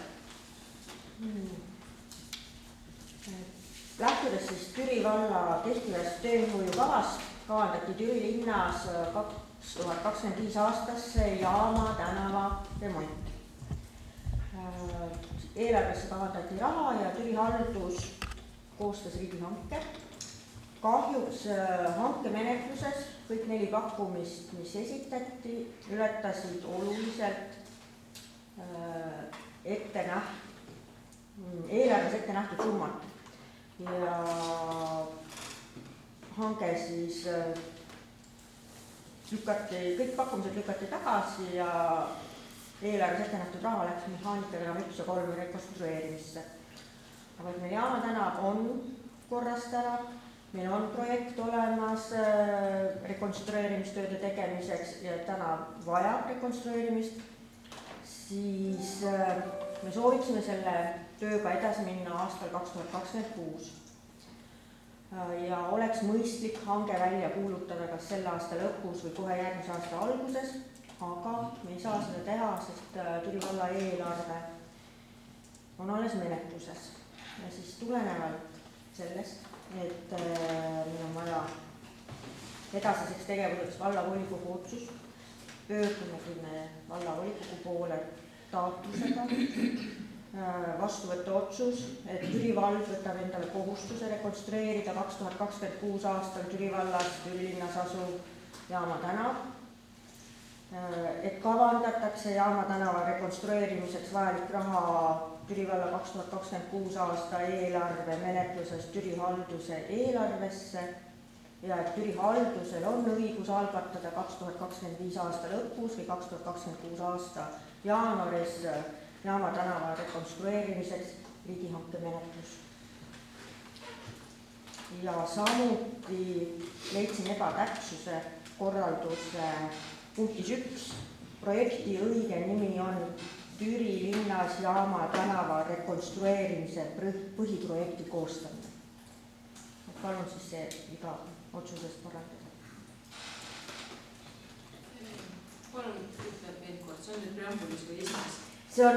Speaker 17: Lähtudes siis Türi valla kehtivast tööhoiukavast kavandati Türi linnas 2025 aastasse Jaama tänava remont. Eelarvesse kavandati raha ja Türi haldus koostas riigihanke. Kahjuks hankemenetluses kõik 4 pakkumist, mis esitati, ületasid oluliselt eelarves ette nähtud summat. Ja hange siis kõik pakkumised lükati tagasi ja eelarves ette nähtud raha läks mehaanikale 1 ja 3 rekonstrueerimisse. aga et meil Jaama tänav on korrast ära, meil on projekt olemas rekonstrueerimistööde tegemiseks ja tänav vajab rekonstrueerimist, siis me sooviksime selle tööga edasi minna aastal 2026. Ja oleks mõistlik hange välja kuulutada kas selle aasta lõpus või kohe järgmise aasta alguses, aga me ei saa seda teha, sest Türi valla eelarve on alles menetluses. Ja siis tulenevalt sellest, et meil on vaja edasiseks tegevuseks vallavolikogu otsus, pöördumegi me vallavolikogu poole taotlusega vastu võtta otsus, et Türi vald võtab endale kohustuse rekonstrueerida 2026 aastal Türi vallas Türi linnas asuv Jaama tänav, et kavandatakse Jaama tänava rekonstrueerimiseks vajalik raha Türi valla 2026 aasta eelarve menetluses Türi halduse eelarvesse ja et Türi haldusel on õigus algatada 2025 aasta lõpus või 2026 aasta jaanuaris Jaama tänava rekonstrueerimiseks riigihanke menetlus. Ja samuti leidsin ebatäpsuse korralduse punktis 1. Projekti õige nimi on Türi linnas Jaama tänava rekonstrueerimise põhiprojekti koostamine. Palun siis see iga otsusest parandada.
Speaker 2: Palun ütleb veel kord, see on nüüd preambulis või esimes?
Speaker 17: See on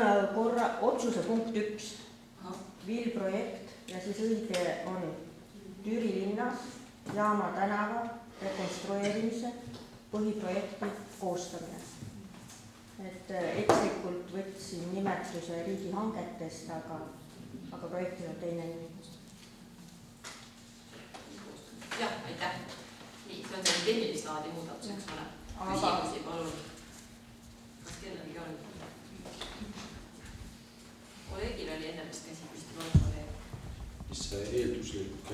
Speaker 17: otsuse punkt 1, viilprojekt ja siis õige on Türi linnas Jaama tänava rekonstrueerimise põhiprojekti koostamine. Et ekslikult võtsin nimetuse riigihangetest, aga projektil on teine nimi.
Speaker 2: Jah, aitäh. Nii, see on selline tehnilist laadi muudatuseks mõne. Küsimusi, palun. Kas kellelgi on? Kolleegil oli enne vist käsi püsti, palun kolleeg.
Speaker 11: Mis see eelduslik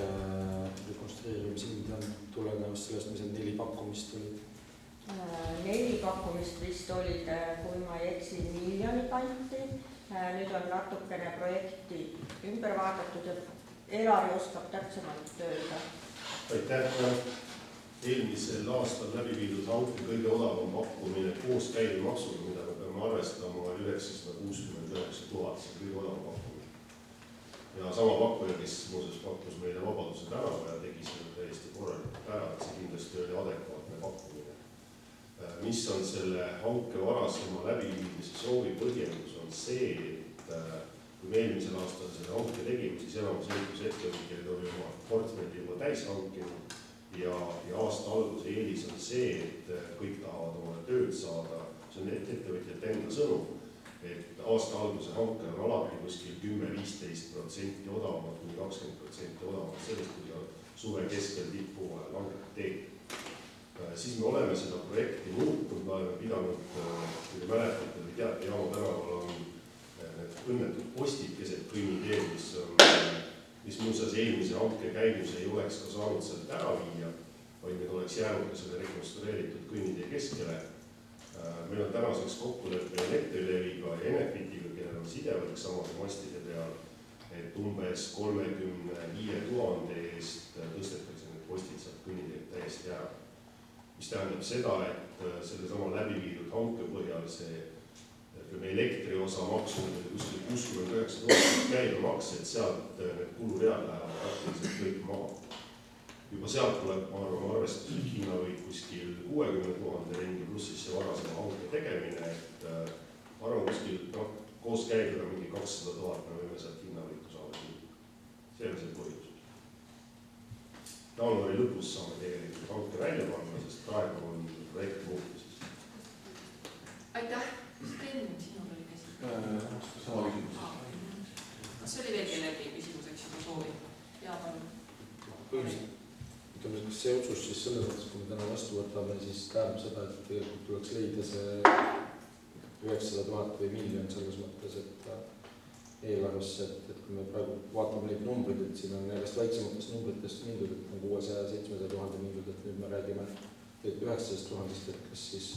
Speaker 11: rekonstrueerimishind on tulenevast sellest, mis on 4 pakkumist olid?
Speaker 17: 4 pakkumist vist olid, kui ma ei eksi, 1 miljoni kanti. Nüüd on natukene projekti ümber vaadatud ja Elari oskab täpsemalt öelda.
Speaker 15: Aitäh! Eelmisel aastal läbi viidud hanke kõige odavam pakkumine koos käibemaksuga, mida me peame arvestama, oli 969 000, see kõige odavam pakkumine. Ja sama pakkuja, kes muuseas pakkus meile Vabaduse tänava ja tegi selle täiesti korralikult ära, et see kindlasti oli adekvaatne pakkumine. Mis on selle hanke varasema läbiviimise soovi põhjendus on see, et kui me eelmisel aastal selle hanke tegime, siis enamus ehitusettevõtjaid oli oma portfelli juba täis hankinud ja aasta alguse eelis on see, et kõik tahavad omale tööd saada, see on ettevõtjate enda sõnum, et aasta alguse hanke on alati kuskil 10-15% odavamad kuni 20% odavamad sellest, kui suve keskel tippuhooaja langet teeb. Siis me oleme seda projekti muutnud, me oleme pidanud, kui te mäletate või teate, Jaama tänaval on need õnnetud postid keset kõnniteel, mis muuseas eelmise hanke käigus ei oleks ka saanud sealt ära viia, vaid need oleks jäänud ka selle rekonstrueeritud kõnnitee keskele. Meil on tänaseks kokkulepe Elektrileviga ja Enefitiga, kellel on sidevõrk samade mastide peal, et umbes 35 000 eest tõstetakse need postid sealt kõnniteed täiesti ära. Mis tähendab seda, et selle sama läbiviidud hanke põhjal see elektri osa maksunud kuskil 69 000 käibemaks, et sealt need kuluread lähevad praktiliselt kõik maha. Juba sealt tuleb, ma arvan, arvestuslik hinnavõit kuskil 60 000 ringi, pluss siis see varasema hanke tegemine, et ma arvan kuskil koos käibega mingi 200 000 me võime sealt hinnavõitu saada. See on see põhjus. Jaanuari lõpus saame tegelikult hanke välja panna, sest praegu on projekt muutuses.
Speaker 2: Aitäh! Sten, sinul oli käsi.
Speaker 8: Sama küsimus.
Speaker 2: Kas oli veel kellegi küsimuseks juba soovi? Jaa, palun.
Speaker 11: Ütleme, kas see otsus siis selles mõttes, kui me täna vastu võtame, siis tähendab seda, et tegelikult tuleks leida see 900 000 või miljon selles mõttes, et eelarvesse, et kui me praegu vaatame neid numbreid, et siin on järjest väiksematest numbritest mindud, et on 600-700 000 mindud, et nüüd me räägime 900 000, et kas siis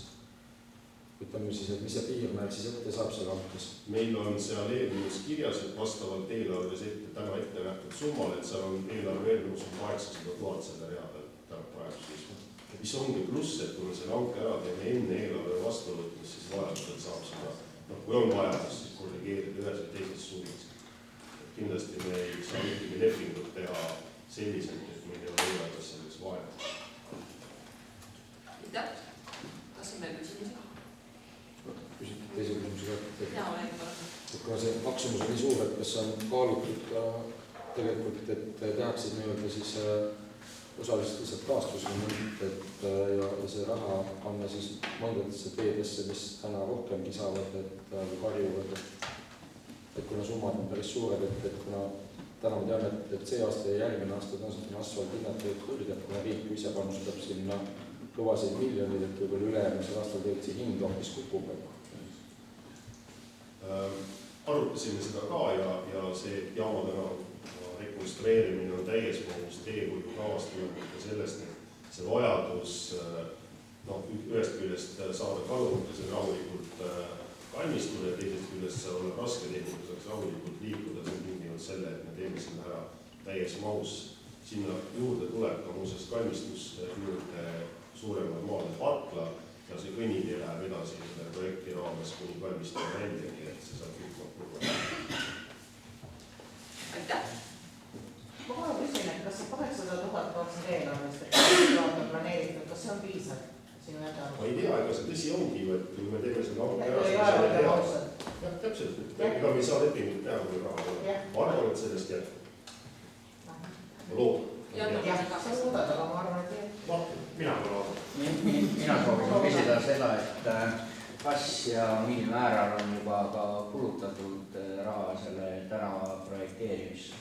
Speaker 11: ütleme siis, et mis see piirmäär siis ette saab seal hankes?
Speaker 15: Meil on seal eelnõus kirjas, et vastavalt eelarves täna ette nähtud summal, et seal on eelarve eelnõus 800 000 selle rea peal täna praegu siis. Mis ongi pluss, et kui me selle hanke ära teeme enne eelarve vastuvõtmist, siis vajadusel saab seda, kui on vajadus, siis korrigeerida ühes või teises suunas. Kindlasti me ei saa ühtegi lepingut teha selliselt, et meil ei ole eelarves selleks vaja.
Speaker 2: Mida? Kas on meil küsimusi?
Speaker 11: Küsite teise küsimusega,
Speaker 2: et
Speaker 11: kuna see maksumus on nii suur, et kas on kaalutud ka tegelikult, et tehakse nii-öelda siis osaliselt lihtsalt taastusmoment, ja see raha panna siis mõndatesse teedesse, mis täna rohkemgi saavad, et karjuvad, et kuna summad on päris suured, et kuna täna me teame, et see aasta ja järgmine aasta tõenäoliselt on asfalthinnad kõrged, kuna riik ise panustab sinna kõvasid miljoneid, et võib-olla üle-eelmisel aastal tegelikult see hind hoopis kukub.
Speaker 15: Arutasime seda ka ja see jaama täna rekonstrueerimine on täies mahus teehoiu kavas tulenevalt sellest, et see vajadus ühest küljest saada kallumates rahulikult kalmistada ja teisest küljest seal olla raske tehnikuseks rahulikult liikuda, see on tinginud selle, et me teeme sinna ära täies mahus. Sinna juurde tuleb ka muuseas kalmistus juurde suuremal maal parkla ja see kõnnitee läheb edasi projekti raames kuni kalmistada välja, nii et see saab kõik kokku.
Speaker 2: Aitäh!
Speaker 6: Ma kohe küsin, et kas see 800 000 on eelarvest, et on planeeritud, kas see on piisav?
Speaker 15: Ma ei tea, ega see tõsi ongi, et kui me teeme seda hanke ära, jah, täpselt, ega me ei saa lepingut teha, kui raha ole. Ma arvan, et sellest jätkub. Ma loodan.
Speaker 6: Jah, sa loodad, aga ma arvan, et jah.
Speaker 15: Mina ka loodan.
Speaker 9: Mina soovin küsida seda, et kas ja mil määral on juba ka kulutatud raha selle tänava projekteerimisse?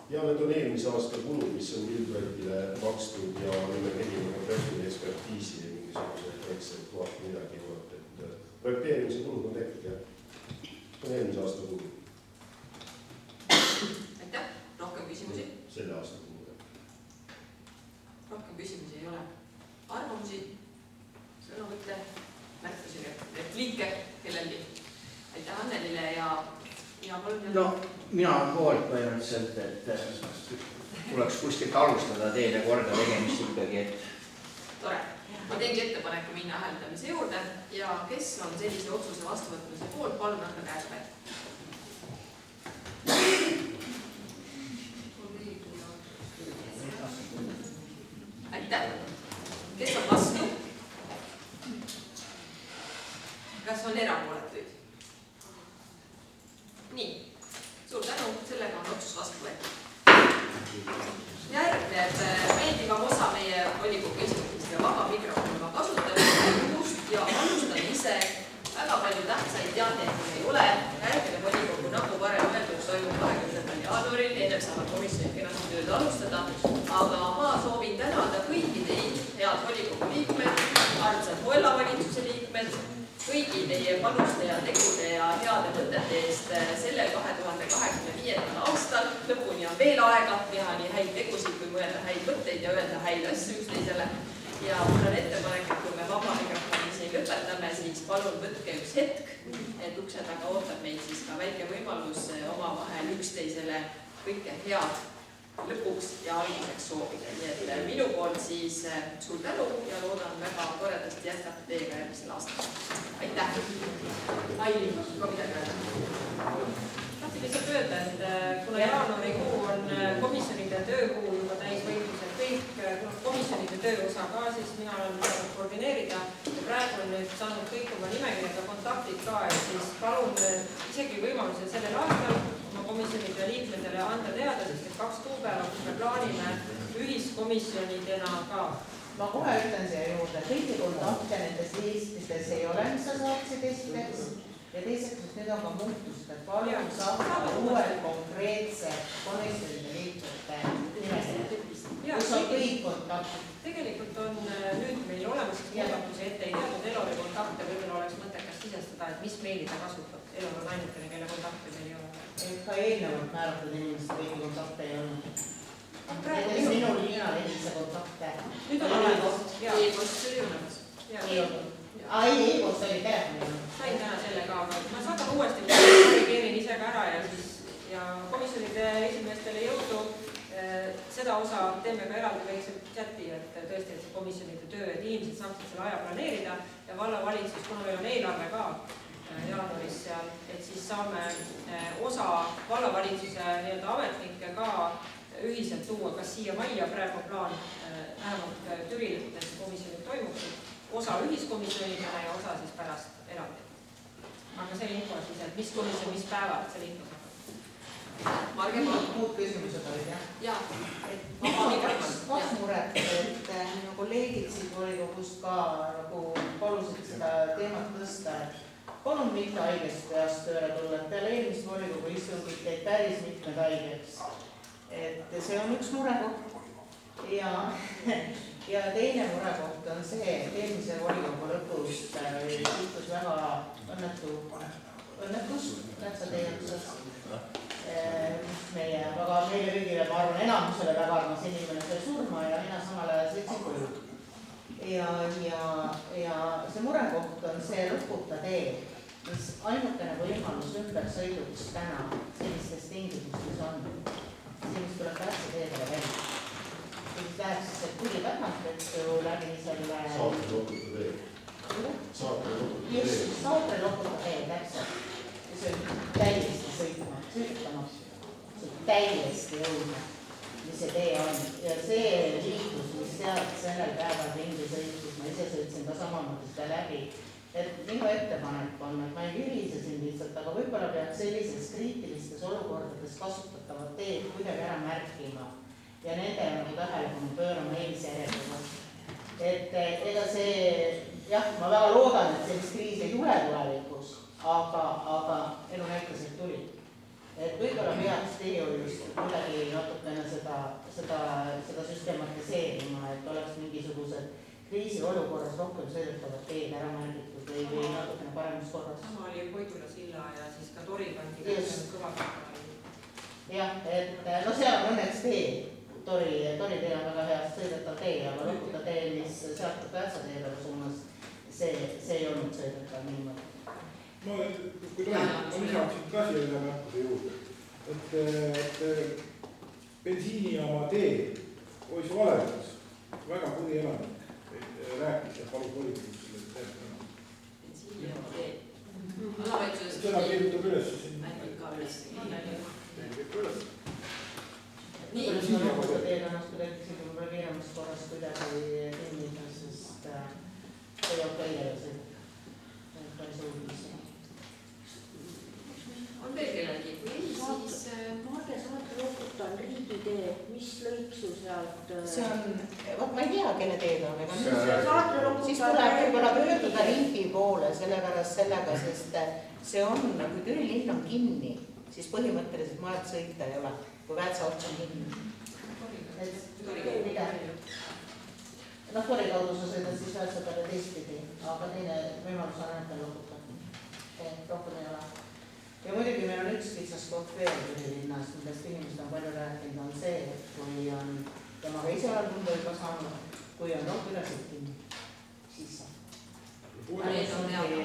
Speaker 15: Ja need on eelmise aasta kulud, mis on üldprojektile makstud ja me tegime projektile ekspertiisi ja mingisuguse väikse kohalt midagi juurde, et projekteerimise kulud on tehtud, jah. See on eelmise aasta kulud.
Speaker 2: Aitäh! Rohkem küsimusi?
Speaker 15: Selle aasta kulud, jah.
Speaker 2: Rohkem küsimusi ei ole. Arvamusi, sõnavõtte, märkusi, repliike kellelgi. Aitäh Annelile ja palun.
Speaker 9: No, mina olen poolt põhimõtteliselt, et tuleks kuskilt alustada teede korda tegemist ikkagi, et
Speaker 2: tore. Ma teengi ettepaneku minna hääldamise juurde ja kes on sellise otsuse vastuvõtmise poolt, palun anda käes peale. Aitäh! Kes on vastu? Kas on erapooletuid? Nii, suur tänu, sellega on otsus vastu võetud. Järgneb meeldivam osa meie volikogu istungist ja vaba mikrofoniga kasutamist ja alustan ise. Väga palju tähtsaid teateid ei ole. Järgmine volikogu, nagu varem öeldud, toimub 20. jaanuaril, enne saavad komisjoni kenasti tööd alustada. Aga ma soovin tänada kõiki teid, head volikogu liikmed, armsad Moella valitsuse liikmed, kõigi teie panuste ja tegude ja heade mõtete eest sellel 2025. aastal. Lõpuni on veel aega teha nii häid tegusid, kui mõelda häid mõtteid ja öelda häid asju üksteisele. Ja mul on ettepanek, et kui me vaba mikrofoni siin lõpetame, siis palun võtke üks hetk, et ukse taga ootab meid siis ka väike võimalus omavahel üksteisele kõike head lõpuks ja alguseks soovida. Nii et minu poolt siis suur tänu ja loodan väga toredasti jätkata teiega järgmisel aastal. Aitäh! Aili, ka midagi öelda? Tahtsin lihtsalt öelda, et kuna jaanuarikuu on komisjonide töökuu juba täisvõimlusel kõik, komisjonide tööosa ka, siis mina olen saanud koordineerida ja praegu on nüüd saanud kõik oma nimekirjaga kontaktid ka, et siis palun isegi võimalusel sellel aastal oma komisjonide liikmetele anda teada, sest et 2 kuupäeva, kus me plaanime ühiskomisjonidena ka.
Speaker 6: Ma kohe ütlen siia juurde, kõiki kontakte nendes listides ei ole, mis sa saaksid esiteks. Ja teiseks, et nüüd on ka muutused, et palun saada uued konkreetse komisjonide liikmete nimesed, kus on kõik kontaktid.
Speaker 10: Tegelikult on nüüd meil olemas muudatusi ette ei teadnud Elori kontakte, võib-olla oleks mõttekas sisestada, et mis meili ta kasutab. Elor on ainukene, kelle kontakte meil ei ole.
Speaker 6: eelnevalt määratud inimeste kõiki kontakte ei olnud. Minul Liina Levise kontakte.
Speaker 10: Nüüd on e-post. E-post oli olemas.
Speaker 6: E-post oli telefoni.
Speaker 10: Sain täna selle ka, aga ma saadan uuesti, korrigeerin ise ka ära ja komisjonide esimeestele jõudu. Seda osa teeme ka eraldi väikse chati, et tõesti, et see komisjonide töö, et inimesed saaksid selle aja planeerida ja vallavalitsus, kuna meil on eelarve ka jaanuaris seal, et siis saame osa vallavalitsuse ametnikke ka ühiselt tuua, kas siia majja praegu plaan vähemalt Türil, et komisjonid toimuksid, osa ühiskomisjonidele ja osa siis pärast eraldi. Aga see info siis, et mis komisjon, mis päeval selle info saab.
Speaker 6: Marge, muud küsimused olid, jah?
Speaker 10: Jaa.
Speaker 6: Kaks muret, et minu kolleegid siit volikogust ka palusid seda teemat tõsta, et palun mitte haigest peast tööle tulla, et peale eelmist volikogu istungit teid päris mitmed haigeks. Et see on üks murekoht ja teine murekoht on see, et eelmise volikogu lõpus juhtus väga õnnetus tähtsa teenuses. Meile kõigile, ma arvan, enamusele väga armas inimene sai surma ja mina samal ajal sõitsin koju. Ja see murekoht on see lõputa tee, mis ainukene võimalus ümbersõiduks täna sellistes tingimustes on. See, mis tuleb tähtsa teedele välja. Siis läheks see kuli tagant, et ju läbi selle...
Speaker 15: Saatre loputa tee.
Speaker 6: Just, saatre loputa tee, täpselt. See on täiesti sõitmatu, see on täiesti jõudma, mis see tee on. Ja see liiklus, mis sealt sellel päeval ringi sõitus, ma ise sõitsin ka samamoodi seda läbi. Et minu ettepanek on, et ma ei virise siin lihtsalt, aga võib-olla peaks sellises kriitilistes olukordades kasutatavad teed kuidagi ära märkima ja nende tähelepanu pöörama eelisjärjekorras. Et ega see, jah, ma väga loodan, et sellist kriisi ei tule tulevikus, aga elu näitas, et tuli. Et võib-olla peaks teehoiust kuidagi natukene seda süstematiseerima, et oleks mingisugused kriisiolukorras rohkem sõidutavad teed ära märgitud või natukene paremas korras.
Speaker 10: Sama oli Koidula silla ja siis ka Tori kandi kõva kõva.
Speaker 6: Jah, et no seal on õnneks tee. Tori tee on väga heast sõidetav tee, aga lõputa tee, mis sealt Päätsa teedele suunas, see ei olnud sõidetav niimoodi.
Speaker 4: No, kui tohi, ma lisaksin ka siia ühe märkuse juurde, et bensiinijaama tee olisi valetas väga kuri elanik rääkis ja palus volikogus selle teed ära.
Speaker 10: Bensiinijaama tee. Alavaitsuses.
Speaker 4: Seda kirjutab üles siin.
Speaker 10: Näitab ka üles.
Speaker 6: Nii, kui ma lõputa teed ennast kuidagi võib-olla kiiremas korras kuidagi timmida, sest see ei ole kõigele see.
Speaker 10: On veel kellelgi, kui ei, siis...
Speaker 17: Marge saate loputa on riigitee, mis lõik su sealt...
Speaker 6: See on, ma ei tea, kelle teed on, ega siis tuleb võib-olla pöörduda ringi poole sellepärast sellega, sest see on, kui Türi linn on kinni, siis põhimõtteliselt maalt sõita ei ole, kui Väätsa ots on kinni. Tori kaudu sa sõidad siis Väätsa peale teistpidi, aga teine võimalus on ette loputa. Rohkem ei ole. Ja muidugi meil on üks kitsaskoht veel Türi linnas, millest inimesed on palju rääkinud, on see, et kui on, ja ma ka ise olen tunda juba saanud, kui on rohkem üleselt kinni, siis saab.
Speaker 10: Need on teada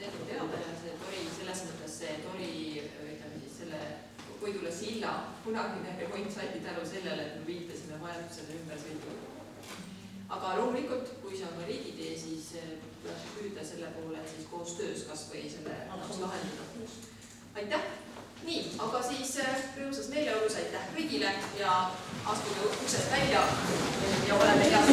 Speaker 10: ja see Tori, selles mõttes see Tori, ütleme siis selle Koidula silla kunagine remont saiti tänu sellele, et me viitasime vajadusele ümbersõidu. Aga loomulikult, kui see on ka riigitee, siis tuleb püüda selle poole, et siis koostöös kas või selle lahendada. Aitäh! Nii, aga siis rõõmsas meeleolus aitäh kõigile ja astuge uksest välja ja oleme heas